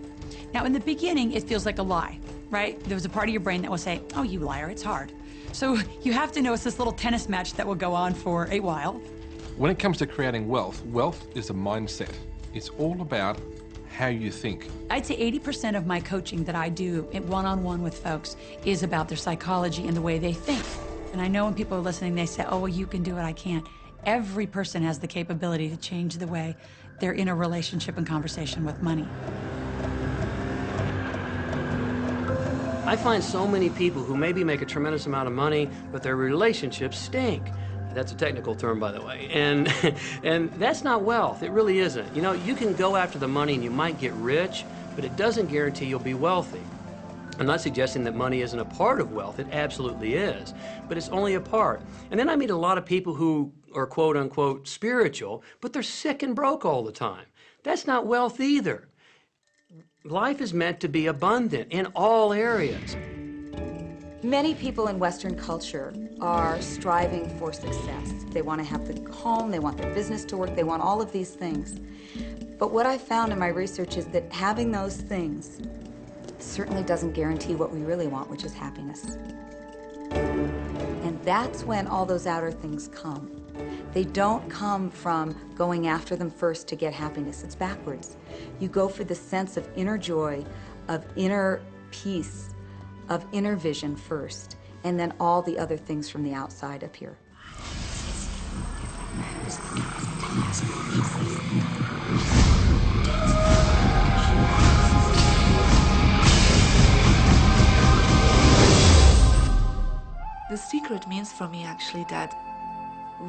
Now, in the beginning, it feels like a lie, right? There was a part of your brain that will say, oh, you liar, it's hard. So you have to know it's this little tennis match that will go on for a while. When it comes to creating wealth, wealth is a mindset. It's all about how you think. I'd say 80% of my coaching that I do one-on-one with folks is about their psychology and the way they think. And I know when people are listening, they say, oh, well, you can do it, I can't. Every person has the capability to change the way they're in a relationship and conversation with money. I find so many people who maybe make a tremendous amount of money, but their relationships stink. That's a technical term, by the way. And that's not wealth. It really isn't. You can go after the money and you might get rich, but it doesn't guarantee you'll be wealthy. I'm not suggesting that money isn't a part of wealth. It absolutely is. But it's only a part. And then I meet a lot of people who are quote-unquote spiritual, but they're sick and broke all the time. That's not wealth either. Life is meant to be abundant in all areas. Many people in Western culture are striving for success. They want to have the home, they want their business to work, they want all of these things. But what I found in my research is that having those things certainly doesn't guarantee what we really want, which is happiness. And that's when all those outer things come. They don't come from going after them first to get happiness. It's backwards. You go for the sense of inner joy, of inner peace, of inner vision first, and then all the other things from the outside appear. The secret means for me actually that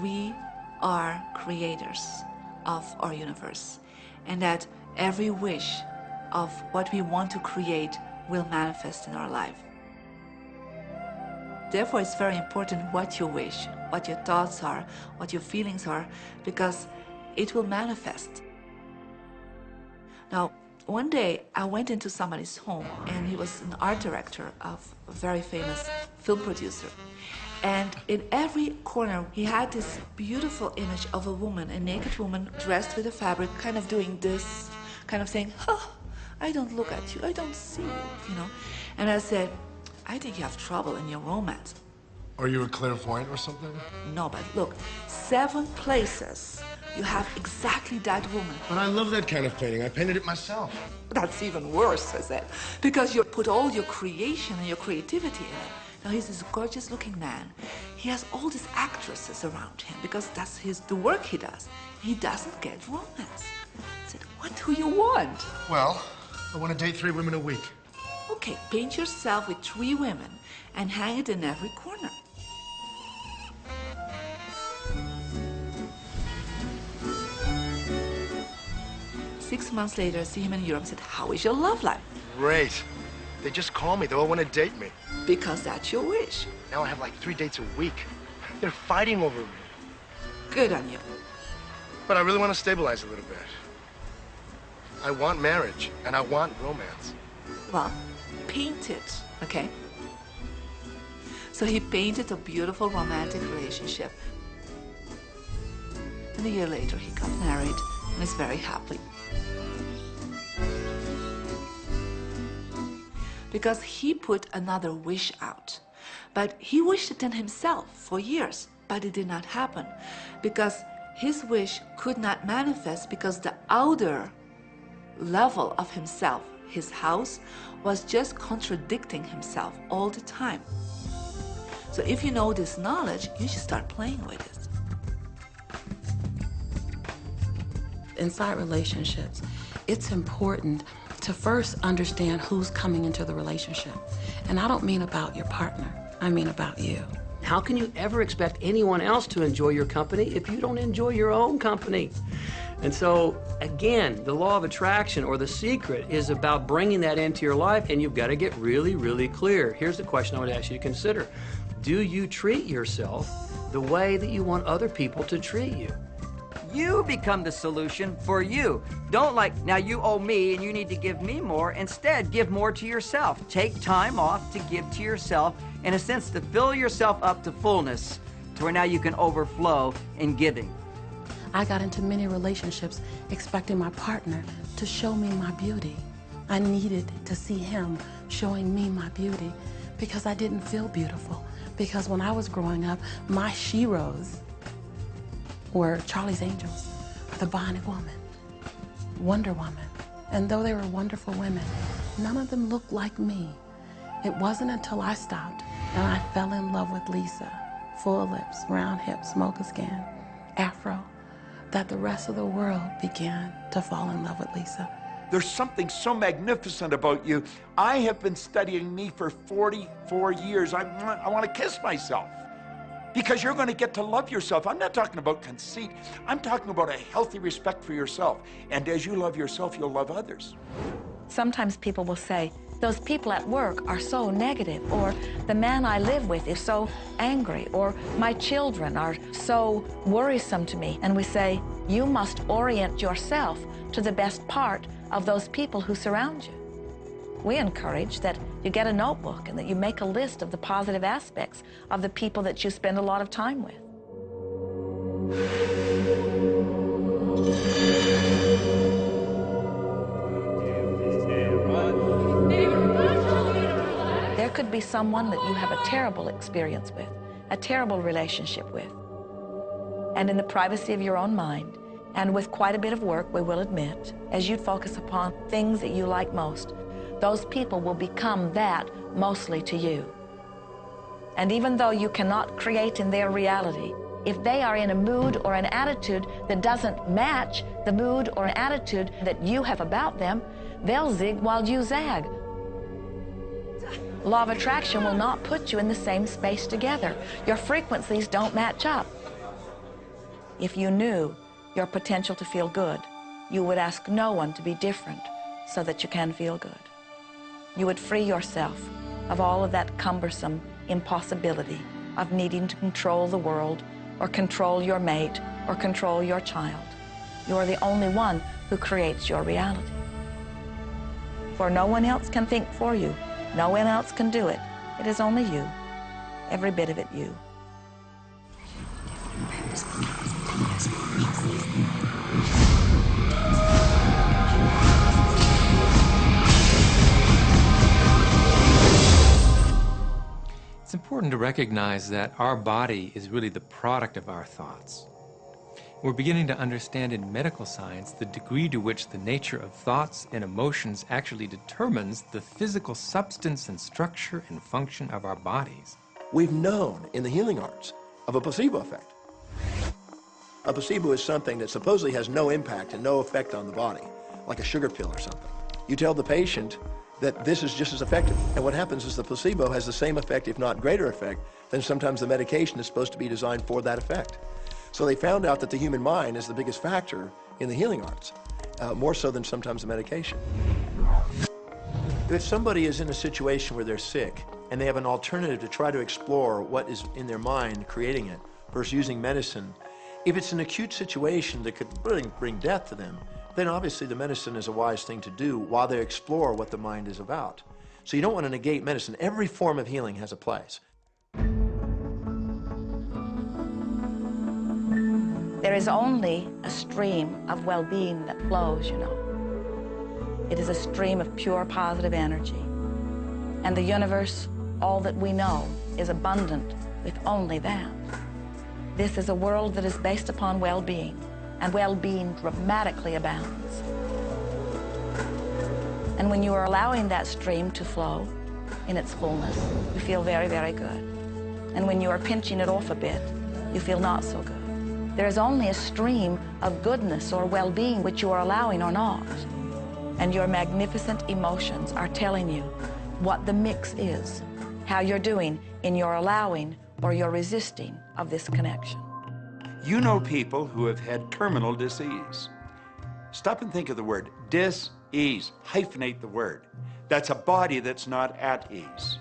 we are creators of our universe, and that every wish of what we want to create will manifest in our life. Therefore, it's very important what you wish, what your thoughts are, what your feelings are, because it will manifest. Now, one day I went into somebody's home, and he was an art director of a very famous film producer. And in every corner, he had this beautiful image of a woman, a naked woman dressed with a fabric, kind of doing this, kind of saying, oh, I don't look at you, I don't see you, And I said, I think you have trouble in your romance. Are you a clairvoyant or something? No, but look, 7 places you have exactly that woman. But I love that kind of painting. I painted it myself. That's even worse, I said, because you put all your creation and your creativity in it. Now, he's this gorgeous-looking man. He has all these actresses around him because that's the work he does. He doesn't get romance. I said, what do you want? Well, I want to date 3 women a week. Okay, paint yourself with 3 women and hang it in every corner. 6 months later, I see him in Europe and said, how is your love life? Great. They just call me. They all want to date me. Because that's your wish. Now I have like 3 dates a week. They're fighting over me. Good on you. But I really want to stabilize a little bit. I want marriage, and I want romance. Well, paint it, okay? So he painted a beautiful romantic relationship. And a year later, he got married and is very happy. Because he put another wish out. But he wished it in himself for years, but it did not happen. Because his wish could not manifest because the outer level of himself, his house, was just contradicting himself all the time. So if you know this knowledge, you should start playing with it. Inside relationships, it's important to first understand who's coming into the relationship. And I don't mean about your partner, I mean about you. How can you ever expect anyone else to enjoy your company if you don't enjoy your own company? And so, again, the law of attraction, or the secret, is about bringing that into your life, and you've got to get really, really clear. Here's the question I would ask you to consider. Do you treat yourself the way that you want other people to treat you? You become the solution for you. Don't like, now you owe me and you need to give me more. Instead, give more to yourself. Take time off to give to yourself, in a sense, to fill yourself up to fullness, to where now you can overflow in giving. I got into many relationships expecting my partner to show me my beauty. I needed to see him showing me my beauty because I didn't feel beautiful. Because when I was growing up, my sheroes were Charlie's Angels, or the Bionic Woman, Wonder Woman. And though they were wonderful women, none of them looked like me. It wasn't until I stopped and I fell in love with Lisa, full lips, round hips, mocha skin, afro, that the rest of the world began to fall in love with Lisa. There's something so magnificent about you. I have been studying me for 44 years. I want to kiss myself. Because you're going to get to love yourself. I'm not talking about conceit. I'm talking about a healthy respect for yourself. And as you love yourself, you'll love others. Sometimes people will say, those people at work are so negative, or the man I live with is so angry, or my children are so worrisome to me. And we say, you must orient yourself to the best part of those people who surround you. We encourage that you get a notebook and that you make a list of the positive aspects of the people that you spend a lot of time with. There could be someone that you have a terrible experience with, a terrible relationship with. And in the privacy of your own mind, and with quite a bit of work, we will admit, as you focus upon things that you like most, those people will become that mostly to you. And even though you cannot create in their reality, if they are in a mood or an attitude that doesn't match the mood or an attitude that you have about them, they'll zig while you zag. Law of attraction will not put you in the same space together. Your frequencies don't match up. If you knew your potential to feel good, you would ask no one to be different so that you can feel good. You would free yourself of all of that cumbersome impossibility of needing to control the world, or control your mate, or control your child. You are the only one who creates your reality. For no one else can think for you. No one else can do it. It is only you. Every bit of it you. It's important to recognize that our body is really the product of our thoughts. We're beginning to understand in medical science the degree to which the nature of thoughts and emotions actually determines the physical substance and structure and function of our bodies. We've known in the healing arts of a placebo effect. A placebo is something that supposedly has no impact and no effect on the body, like a sugar pill or something. You tell the patient that this is just as effective, and what happens is the placebo has the same effect, if not greater effect, than sometimes the medication is supposed to be designed for that effect. So they found out that the human mind is the biggest factor in the healing arts. more so than sometimes the medication. If somebody is in a situation where they're sick and they have an alternative to try to explore what is in their mind creating it versus using medicine, if it's an acute situation that could bring death to them, then obviously the medicine is a wise thing to do while they explore what the mind is about. So you don't want to negate medicine. Every form of healing has a place. There is only a stream of well-being that flows, you know. It is a stream of pure positive energy. And the universe, all that we know, is abundant with only that. This is a world that is based upon well-being, and well-being dramatically abounds. And when you are allowing that stream to flow in its fullness, you feel very, very good. And when you are pinching it off a bit, you feel not so good. There is only a stream of goodness or well-being which you are allowing or not. And your magnificent emotions are telling you what the mix is, how you're doing in your allowing or your resisting of this connection. You know people who have had terminal disease. Stop and think of the word dis-ease. Hyphenate the word. That's a body that's not at ease.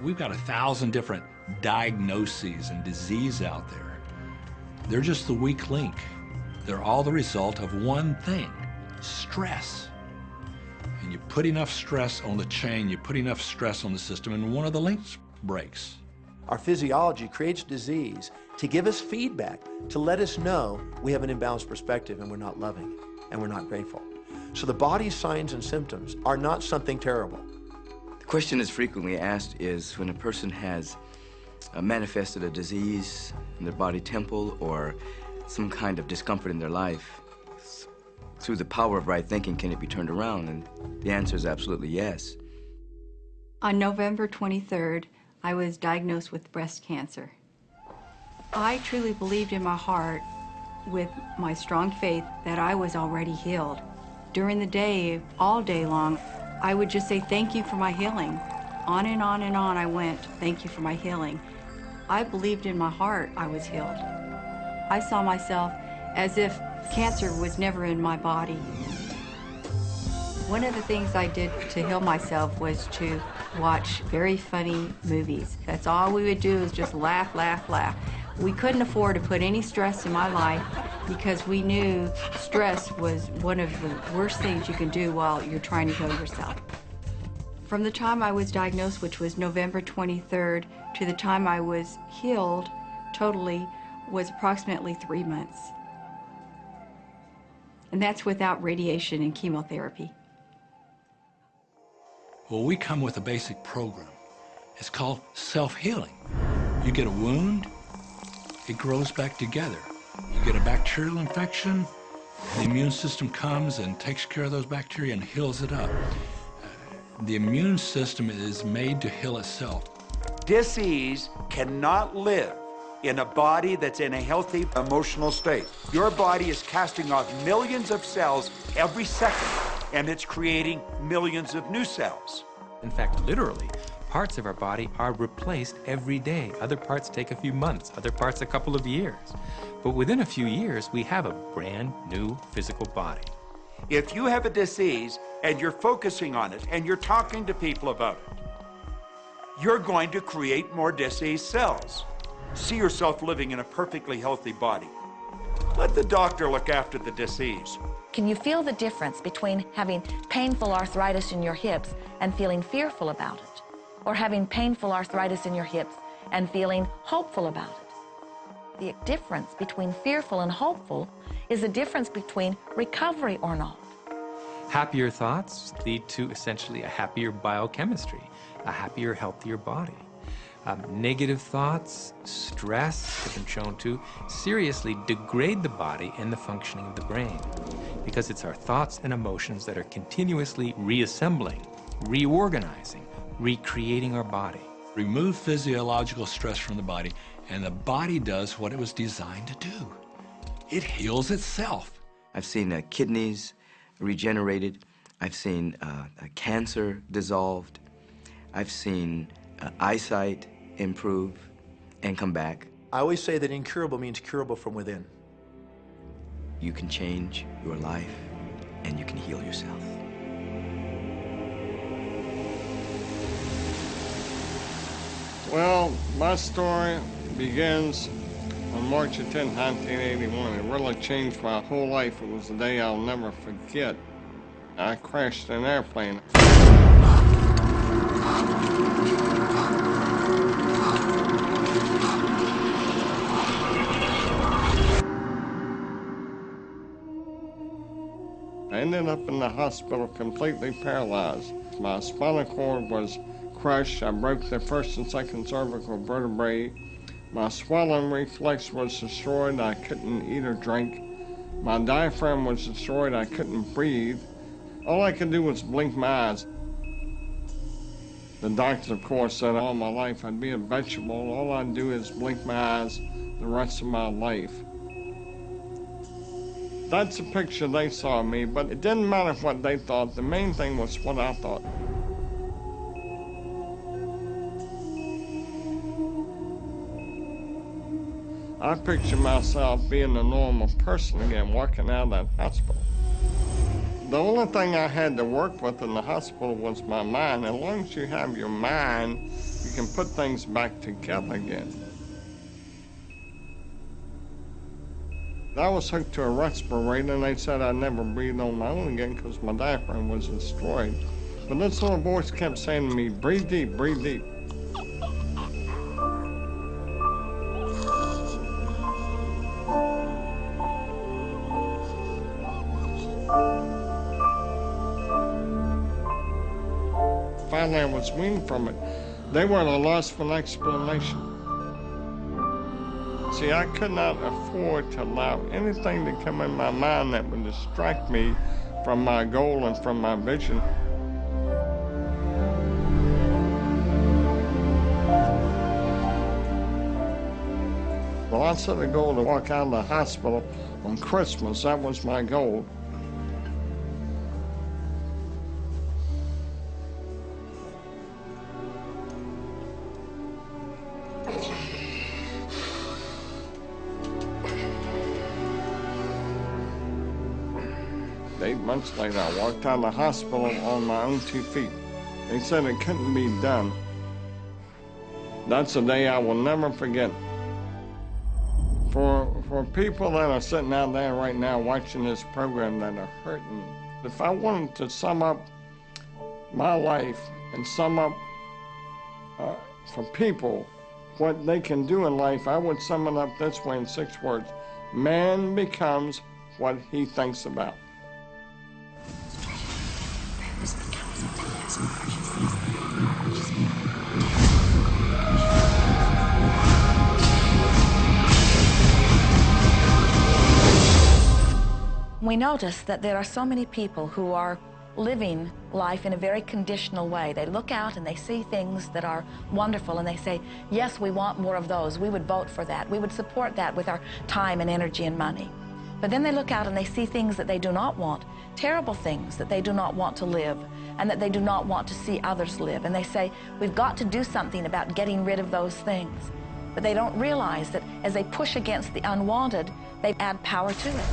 We've got 1,000 different diagnoses and disease out there. They're just the weak link. They're all the result of one thing, stress. And you put enough stress on the chain, you put enough stress on the system, and one of the links breaks. Our physiology creates disease to give us feedback, to let us know we have an imbalanced perspective and we're not loving and we're not grateful. So the body's signs and symptoms are not something terrible. The question that's frequently asked is when a person has manifested a disease in their body temple or some kind of discomfort in their life, through the power of right thinking, can it be turned around? And the answer is absolutely yes. On November 23rd, I was diagnosed with breast cancer. I truly believed in my heart, with my strong faith, that I was already healed. During the day, all day long, I would just say, thank you for my healing. On and on and on I went, thank you for my healing. I believed in my heart I was healed. I saw myself as if cancer was never in my body. One of the things I did to heal myself was to watch very funny movies. That's all we would do, is just laugh, laugh, laugh. We couldn't afford to put any stress in my life because we knew stress was one of the worst things you can do while you're trying to heal yourself. From the time I was diagnosed, which was November 23rd, to the time I was healed totally was approximately 3 months. And that's without radiation and chemotherapy. Well, we come with a basic program. It's called self-healing. You get a wound, it grows back together. You get a bacterial infection, the immune system comes and takes care of those bacteria and heals it up. The immune system is made to heal itself. Dis-ease cannot live in a body that's in a healthy emotional state. Your body is casting off millions of cells every second, and it's creating millions of new cells. In fact, literally, parts of our body are replaced every day. Other parts take a few months, other parts a couple of years. But within a few years, we have a brand new physical body. If you have a disease and you're focusing on it and you're talking to people about it, you're going to create more diseased cells. See yourself living in a perfectly healthy body. Let the doctor look after the disease. Can you feel the difference between having painful arthritis in your hips and feeling fearful about it? Or having painful arthritis in your hips and feeling hopeful about it? The difference between fearful and hopeful is the difference between recovery or not. Happier thoughts lead to essentially a happier biochemistry, a happier, healthier body. Negative thoughts, stress, have been shown to seriously degrade the body and the functioning of the brain, because it's our thoughts and emotions that are continuously reassembling, reorganizing, recreating our body. Remove physiological stress from the body, and the body does what it was designed to do. It heals itself. I've seen kidneys regenerated. I've seen cancer dissolved. I've seen eyesight improve and come back. I always say that incurable means curable from within. You can change your life and you can heal yourself. Well, my story begins on March 10, 1981. It really changed my whole life. It was the day I'll never forget. I crashed an airplane. I ended up in the hospital completely paralyzed. My spinal cord was crushed. I broke the first and second cervical vertebrae. My swallowing reflex was destroyed. I couldn't eat or drink. My diaphragm was destroyed. I couldn't breathe. All I could do was blink my eyes. The doctors, of course, said all my life I'd be a vegetable. All I'd do is blink my eyes the rest of my life. That's the picture they saw of me, but it didn't matter what they thought. The main thing was what I thought. I picture myself being a normal person again, walking out of that hospital. The only thing I had to work with in the hospital was my mind. As long as you have your mind, you can put things back together again. I was hooked to a respirator, and they said I'd never breathe on my own again because my diaphragm was destroyed. But this little voice kept saying to me, breathe deep, breathe deep. Finally, I was weaned from it. They were at a loss for an explanation. See, I could not afford to allow anything to come in my mind that would distract me from my goal and from my vision. Well, I set a goal to walk out of the hospital on Christmas. That was my goal. Months later, I walked out of the hospital on my own 2 feet. They said it couldn't be done. That's a day I will never forget. For people that are sitting out there right now watching this program that are hurting, if I wanted to sum up my life and sum up for people what they can do in life, I would sum it up this way in 6 words. Man becomes what he thinks about. We notice that there are so many people who are living life in a very conditional way. They look out and they see things that are wonderful and they say, yes, we want more of those. We would vote for that. We would support that with our time and energy and money. But then they look out and they see things that they do not want, terrible things that they do not want to live and that they do not want to see others live. And they say, we've got to do something about getting rid of those things. But they don't realize that as they push against the unwanted, they add power to it.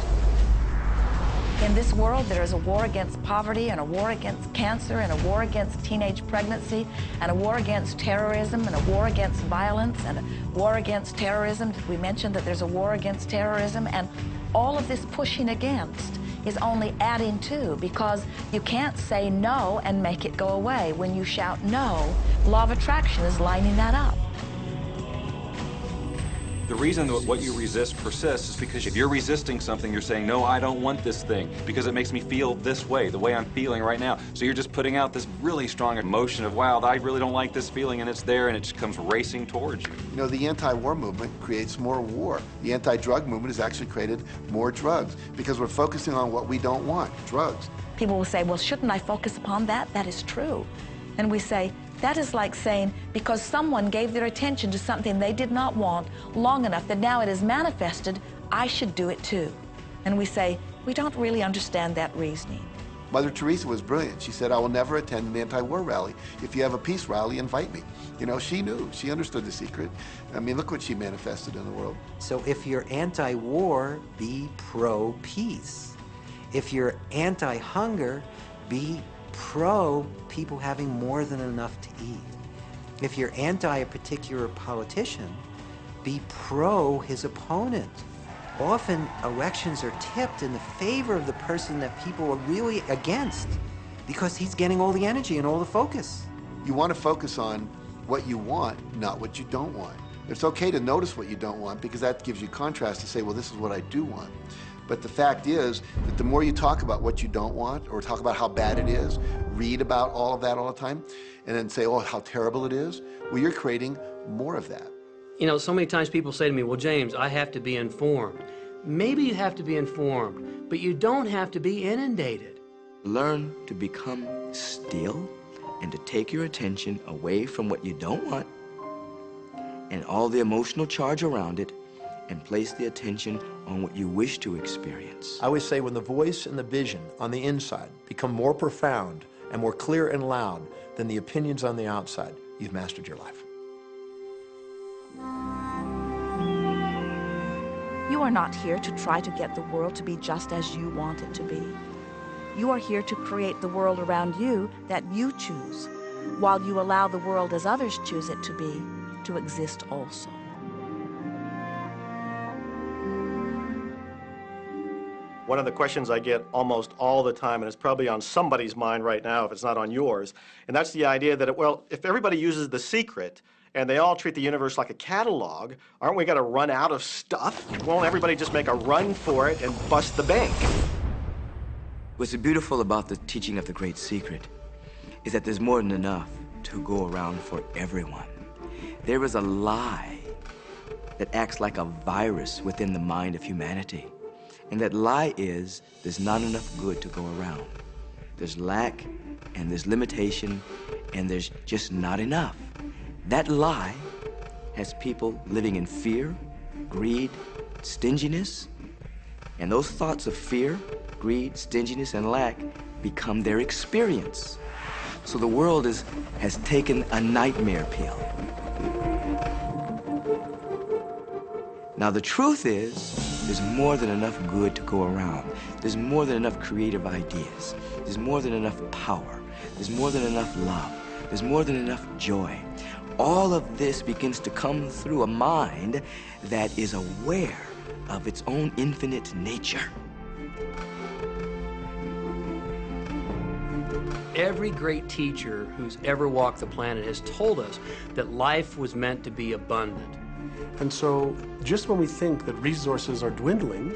In this world, there is a war against poverty and a war against cancer and a war against teenage pregnancy and a war against terrorism and a war against violence and a war against terrorism. Did we mention that there's a war against terrorism? And all of this pushing against is only adding to, because you can't say no and make it go away. When you shout no, law of attraction is lining that up. The reason that what you resist persists is because if you're resisting something, you're saying, no, I don't want this thing because it makes me feel this way, the way I'm feeling right now. So you're just putting out this really strong emotion of, wow, I really don't like this feeling, and it's there, and it just comes racing towards you. You know, the anti-war movement creates more war. The anti-drug movement has actually created more drugs because we're focusing on what we don't want, drugs. People will say, well, shouldn't I focus upon that? That is true. And we say, that is like saying, because someone gave their attention to something they did not want long enough that now it is manifested, I should do it too. And we say, we don't really understand that reasoning. Mother Teresa was brilliant. She said, I will never attend an anti-war rally. If you have a peace rally, invite me. You know, she knew. She understood the secret. I mean, look what she manifested in the world. So if you're anti-war, be pro-peace. If you're anti-hunger, be pro people having more than enough to eat. If you're anti a particular politician, be pro his opponent. Often elections are tipped in the favor of the person that people are really against because he's getting all the energy and all the focus. You want to focus on what you want, not what you don't want. It's okay to notice what you don't want because that gives you contrast to say, well, this is what I do want. But the fact is that the more you talk about what you don't want or talk about how bad it is, read about all of that all the time, and then say, oh, how terrible it is, well, you're creating more of that. You know, so many times people say to me, well, James, I have to be informed. Maybe you have to be informed, but you don't have to be inundated. Learn to become still and to take your attention away from what you don't want and all the emotional charge around it and place the attention on what you wish to experience. I always say when the voice and the vision on the inside become more profound and more clear and loud than the opinions on the outside, you've mastered your life. You are not here to try to get the world to be just as you want it to be. You are here to create the world around you that you choose, while you allow the world as others choose it to be, to exist also. One of the questions I get almost all the time, and it's probably on somebody's mind right now if it's not on yours, and that's the idea that, well, if everybody uses The Secret and they all treat the universe like a catalog, aren't we going to run out of stuff? Won't everybody just make a run for it and bust the bank? What's beautiful about the teaching of the Great Secret is that there's more than enough to go around for everyone. There is a lie that acts like a virus within the mind of humanity. And that lie is there's not enough good to go around. There's lack, and there's limitation, and there's just not enough. That lie has people living in fear, greed, stinginess, and those thoughts of fear, greed, stinginess, and lack become their experience. So the world has taken a nightmare pill. Now the truth is, there's more than enough good to go around. There's more than enough creative ideas. There's more than enough power. There's more than enough love. There's more than enough joy. All of this begins to come through a mind that is aware of its own infinite nature. Every great teacher who's ever walked the planet has told us that life was meant to be abundant. And so just when we think that resources are dwindling,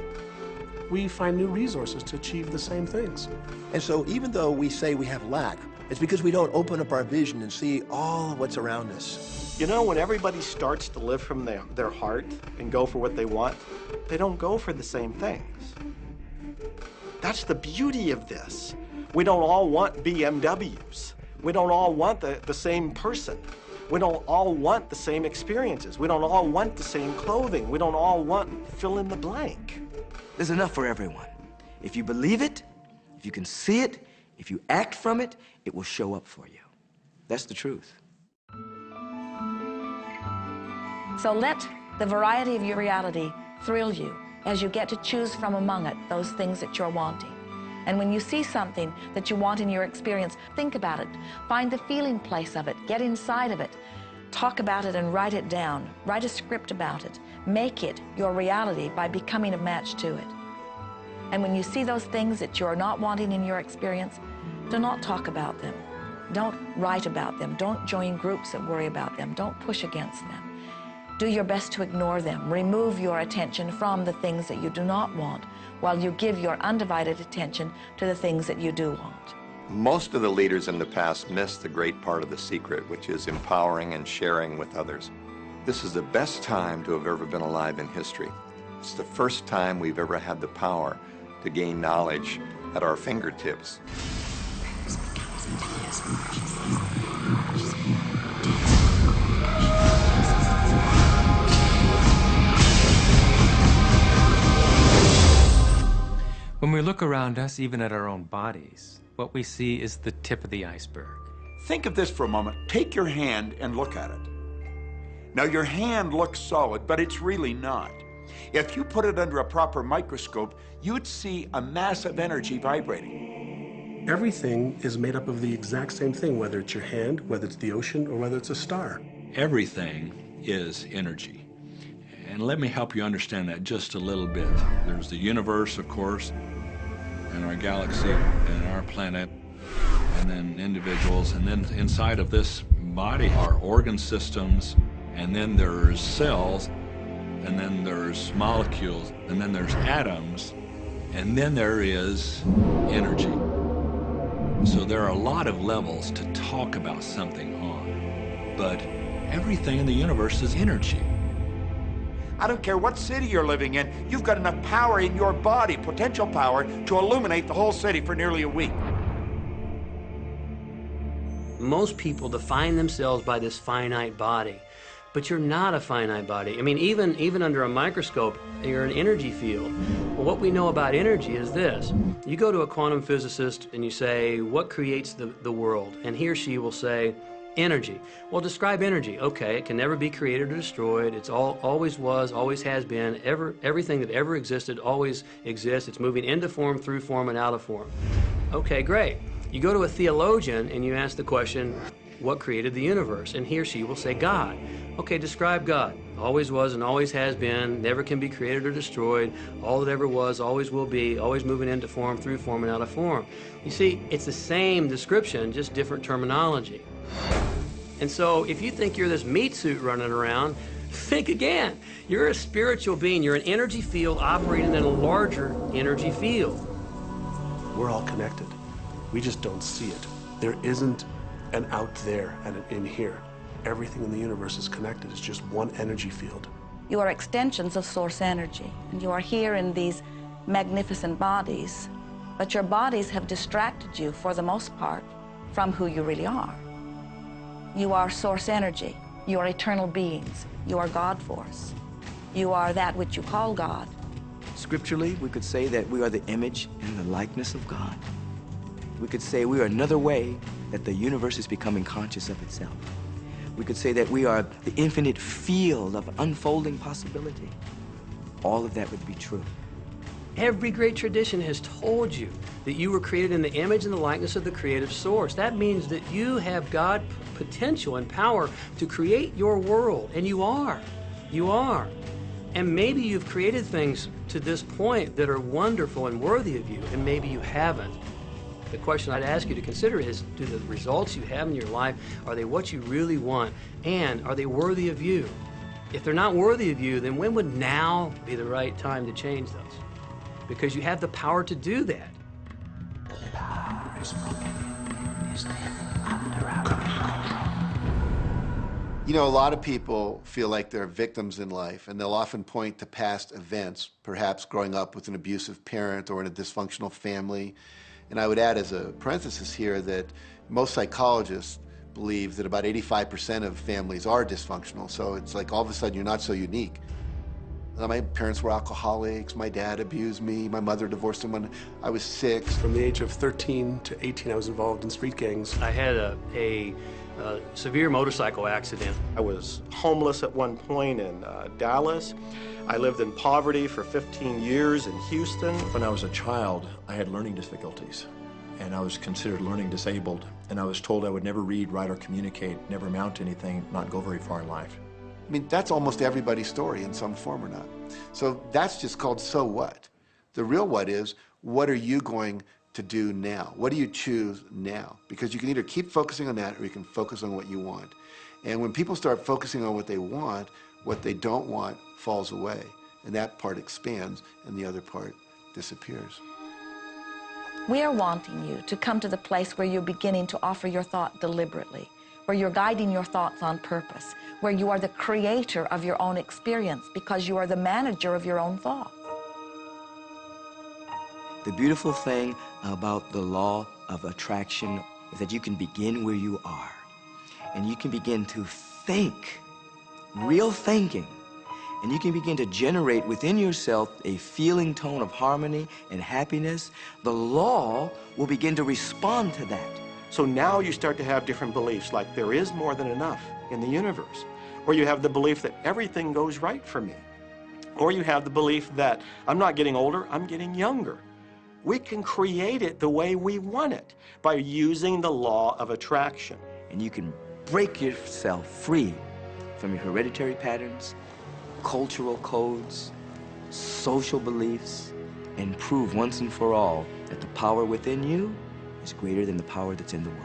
we find new resources to achieve the same things. And so even though we say we have lack, it's because we don't open up our vision and see all of what's around us. You know, when everybody starts to live from their heart and go for what they want, they don't go for the same things. That's the beauty of this. We don't all want BMWs. We don't all want the same person. We don't all want the same experiences. We don't all want the same clothing. We don't all want fill in the blank. There's enough for everyone. If you believe it, if you can see it, if you act from it, it will show up for you. That's the truth. So let the variety of your reality thrill you as you get to choose from among it those things that you're wanting. And when you see something that you want in your experience, think about it. Find the feeling place of it. Get inside of it. Talk about it and write it down. Write a script about it. Make it your reality by becoming a match to it. And when you see those things that you're not wanting in your experience, do not talk about them. Don't write about them. Don't join groups that worry about them. Don't push against them. Do your best to ignore them. Remove your attention from the things that you do not want, while you give your undivided attention to the things that you do want. Most of the leaders in the past missed the great part of the secret, which is empowering and sharing with others. This is the best time to have ever been alive in history. It's the first time we've ever had the power to gain knowledge at our fingertips. When we look around us, even at our own bodies, what we see is the tip of the iceberg. Think of this for a moment. Take your hand and look at it. Now, your hand looks solid, but it's really not. If you put it under a proper microscope, you'd see a mass of energy vibrating. Everything is made up of the exact same thing, whether it's your hand, whether it's the ocean, or whether it's a star. Everything is energy. And let me help you understand that just a little bit. There's the universe, of course, and our galaxy, and our planet, and then individuals, and then inside of this body are organ systems, and then there's cells, and then there's molecules, and then there's atoms, and then there is energy. So there are a lot of levels to talk about something on, but everything in the universe is energy. I don't care what city you're living in, you've got enough power in your body, potential power, to illuminate the whole city for nearly a week. Most people define themselves by this finite body, but you're not a finite body. I mean, even under a microscope, you're an energy field. Well, what we know about energy is this. You go to a quantum physicist and you say, what creates the world? And he or she will say, energy. Well, describe energy. Okay, it can never be created or destroyed. It's always was, always has been. Everything that ever existed always exists. It's moving into form, through form, and out of form. Okay, great. You go to a theologian and you ask the question, what created the universe? And he or she will say, God. Okay, describe God. Always was and always has been, never can be created or destroyed, all that ever was, always will be, always moving into form, through form, and out of form. You see, it's the same description, just different terminology. And so if you think you're this meat suit running around, think again. You're a spiritual being. You're an energy field operating in a larger energy field. We're all connected. We just don't see it. There isn't an out there and an in here. Everything in the universe is connected. It's just one energy field. You are extensions of source energy, and you are here in these magnificent bodies, but your bodies have distracted you, for the most part, from who you really are. You are source energy. You are eternal beings. You are God force. You are that which you call God. Scripturally, we could say that we are the image and the likeness of God. We could say we are another way that the universe is becoming conscious of itself. We could say that we are the infinite field of unfolding possibility. All of that would be true. Every great tradition has told you that you were created in the image and the likeness of the creative source. That means that you have God potential and power to create your world, and you are. You are. And maybe you've created things to this point that are wonderful and worthy of you, and maybe you haven't. The question I'd ask you to consider is, do the results you have in your life, are they what you really want? And are they worthy of you? If they're not worthy of you, then when would now be the right time to change those? Because you have the power to do that. You know, a lot of people feel like they're victims in life, and they'll often point to past events, perhaps growing up with an abusive parent or in a dysfunctional family. And I would add as a parenthesis here that most psychologists believe that about 85% of families are dysfunctional, so it's like all of a sudden you're not so unique. My parents were alcoholics, my dad abused me, my mother divorced him when I was 6. From the age of 13 to 18, I was involved in street gangs. I had a severe motorcycle accident. I was homeless at one point in Dallas. I lived in poverty for 15 years in Houston. When I was a child, I had learning difficulties, and I was considered learning disabled, and I was told I would never read, write, or communicate, never amount to anything, not go very far in life. I mean, that's almost everybody's story in some form or not. So that's just called so what. The real what is, what are you going to do now? What do you choose now? Because you can either keep focusing on that or you can focus on what you want. And when people start focusing on what they want, what they don't want falls away. And that part expands and the other part disappears. We are wanting you to come to the place where you're beginning to offer your thought deliberately, where you're guiding your thoughts on purpose, where you are the creator of your own experience because you are the manager of your own thoughts. The beautiful thing about the law of attraction is that you can begin where you are, and you can begin to think, real thinking, and you can begin to generate within yourself a feeling tone of harmony and happiness. The law will begin to respond to that. So now you start to have different beliefs, like there is more than enough in the universe, or you have the belief that everything goes right for me. Or you have the belief that I'm not getting older, I'm getting younger. We can create it the way we want it by using the law of attraction. And you can break yourself free from your hereditary patterns, cultural codes, social beliefs, and prove once and for all that the power within you is greater than the power that's in the world.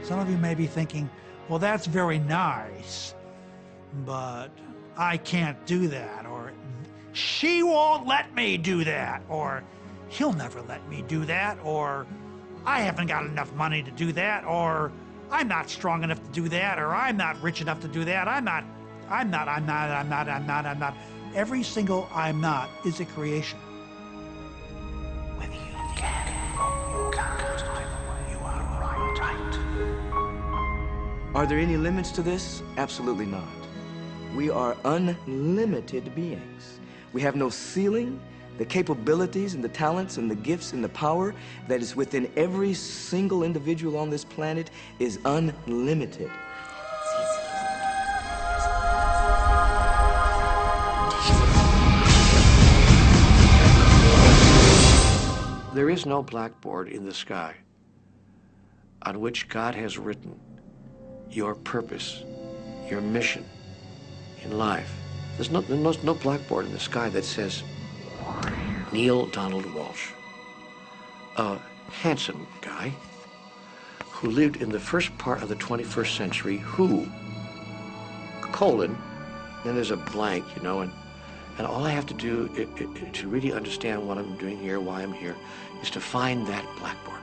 Some of you may be thinking, well, that's very nice, but I can't do that, or she won't let me do that, or he'll never let me do that, or I haven't got enough money to do that, or I'm not strong enough to do that, or I'm not rich enough to do that, I'm not. Every single I'm not is a creation. Whether you can or you can't, you are right. Are there any limits to this? Absolutely not. We are unlimited beings. We have no ceiling. The capabilities and the talents and the gifts and the power that is within every single individual on this planet is unlimited. There is no blackboard in the sky on which God has written your purpose, your mission in life. There's no blackboard in the sky that says Neil Donald Walsh, a handsome guy who lived in the first part of the 21st century, who, colon, then there's a blank, you know, and all I have to do to really understand what I'm doing here, why I'm here, is to find that blackboard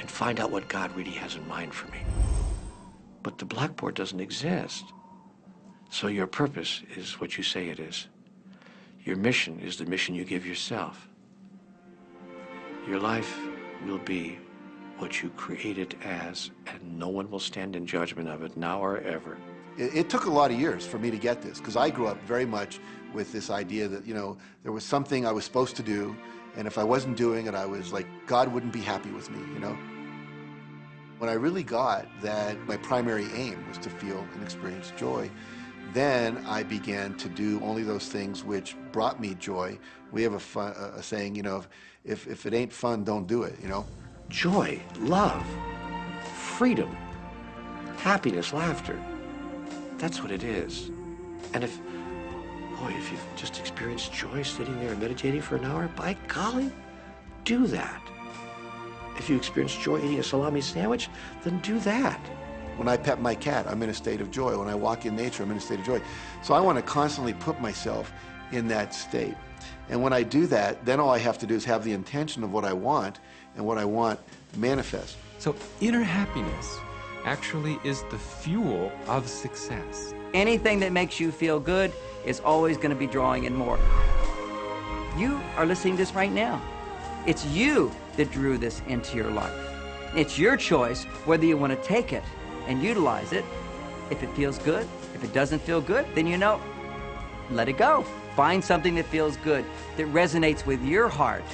and find out what God really has in mind for me. But the blackboard doesn't exist. So your purpose is what you say it is. Your mission is the mission you give yourself. Your life will be what you create it as, and no one will stand in judgment of it now or ever. It took a lot of years for me to get this, because I grew up very much with this idea that, you know, there was something I was supposed to do, and if I wasn't doing it, I was like, God wouldn't be happy with me, you know? When I really got that my primary aim was to feel and experience joy, then I began to do only those things which brought me joy. We have a saying, you know, if it ain't fun, don't do it, you know? Joy, love, freedom, happiness, laughter. That's what it is. And if you've just experienced joy sitting there and meditating for an hour, by golly, do that. If you experience joy eating a salami sandwich, then do that. When I pet my cat, I'm in a state of joy. When I walk in nature, I'm in a state of joy. So I want to constantly put myself in that state. And when I do that, then all I have to do is have the intention of what I want, and what I want manifest. So inner happiness actually is the fuel of success. Anything that makes you feel good is always going to be drawing in more. You are listening to this right now. It's you that drew this into your life. It's your choice whether you want to take it and utilize it. If it feels good, if it doesn't feel good, then you know, let it go. Find something that feels good, that resonates with your heart.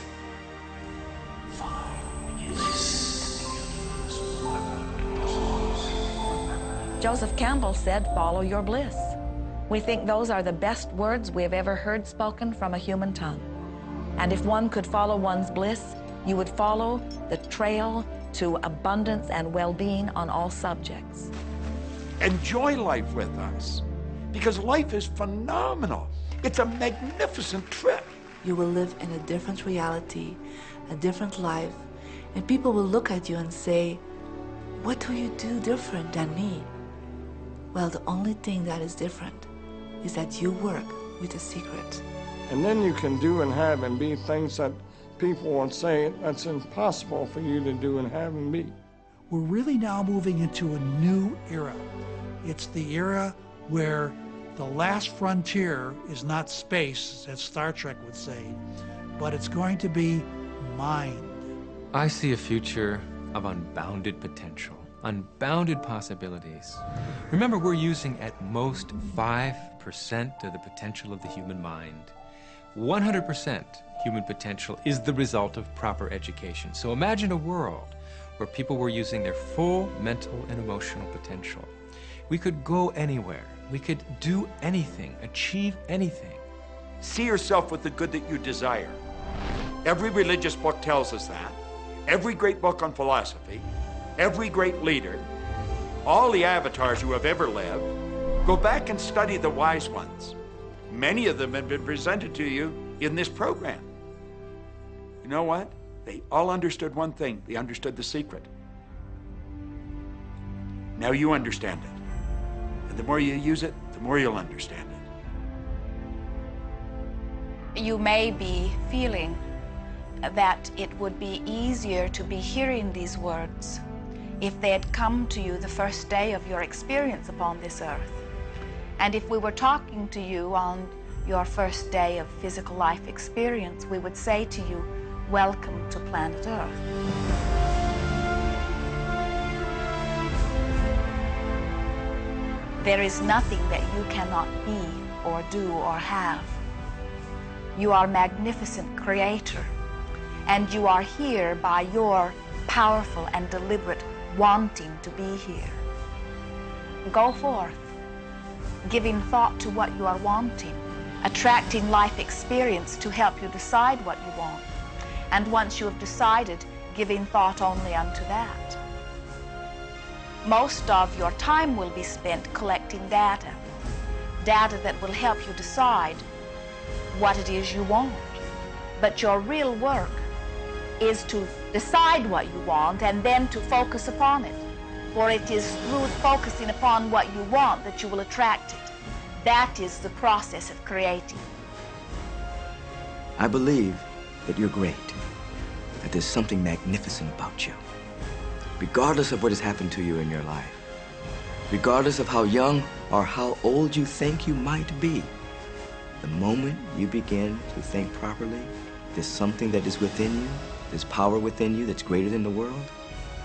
Joseph Campbell said, "Follow your bliss." We think those are the best words we have ever heard spoken from a human tongue. And if one could follow one's bliss, you would follow the trail to abundance and well-being on all subjects. Enjoy life with us, because life is phenomenal. It's a magnificent trip. You will live in a different reality, a different life, and people will look at you and say, "What do you do different than me?" Well, the only thing that is different is that you work with a secret. And then you can do and have and be things that people would say that's impossible for you to do and have and be. We're really now moving into a new era. It's the era where the last frontier is not space, as Star Trek would say, but it's going to be mind. I see a future of unbounded potential, unbounded possibilities. Remember, we're using at most 5% of the potential of the human mind. 100% human potential is the result of proper education. So imagine a world where people were using their full mental and emotional potential. We could go anywhere. We could do anything, achieve anything. See yourself with the good that you desire. Every religious book tells us that. Every great book on philosophy, every great leader, all the avatars who have ever lived. Go back and study the wise ones. Many of them have been presented to you in this program. You know what? They all understood one thing. They understood the secret. Now you understand it. And the more you use it, the more you'll understand it. You may be feeling that it would be easier to be hearing these words if they had come to you the first day of your experience upon this earth. And if we were talking to you on your first day of physical life experience, we would say to you, welcome to planet Earth. There is nothing that you cannot be or do or have. You are a magnificent creator, and you are here by your powerful and deliberate wanting to be here. Go forth, giving thought to what you are wanting, attracting life experience to help you decide what you want, and once you have decided, giving thought only unto that. Most of your time will be spent collecting data that will help you decide what it is you want. But your real work is to decide what you want and then to focus upon it. For it is through focusing upon what you want that you will attract it. That is the process of creating. I believe that you're great, that there's something magnificent about you. Regardless of what has happened to you in your life, regardless of how young or how old you think you might be, the moment you begin to think properly, there's something that is within you, there's power within you that's greater than the world,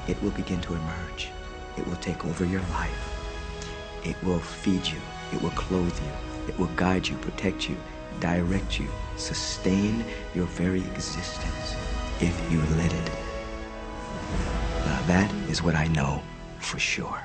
it will begin to emerge. It will take over your life. It will feed you. It will clothe you. It will guide you, protect you, direct you, sustain your very existence if you let it. Now that is what I know for sure.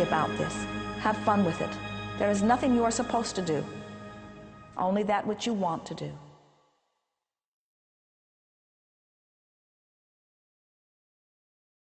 About this. Have fun with it. There is nothing you are supposed to do, only that which you want to do.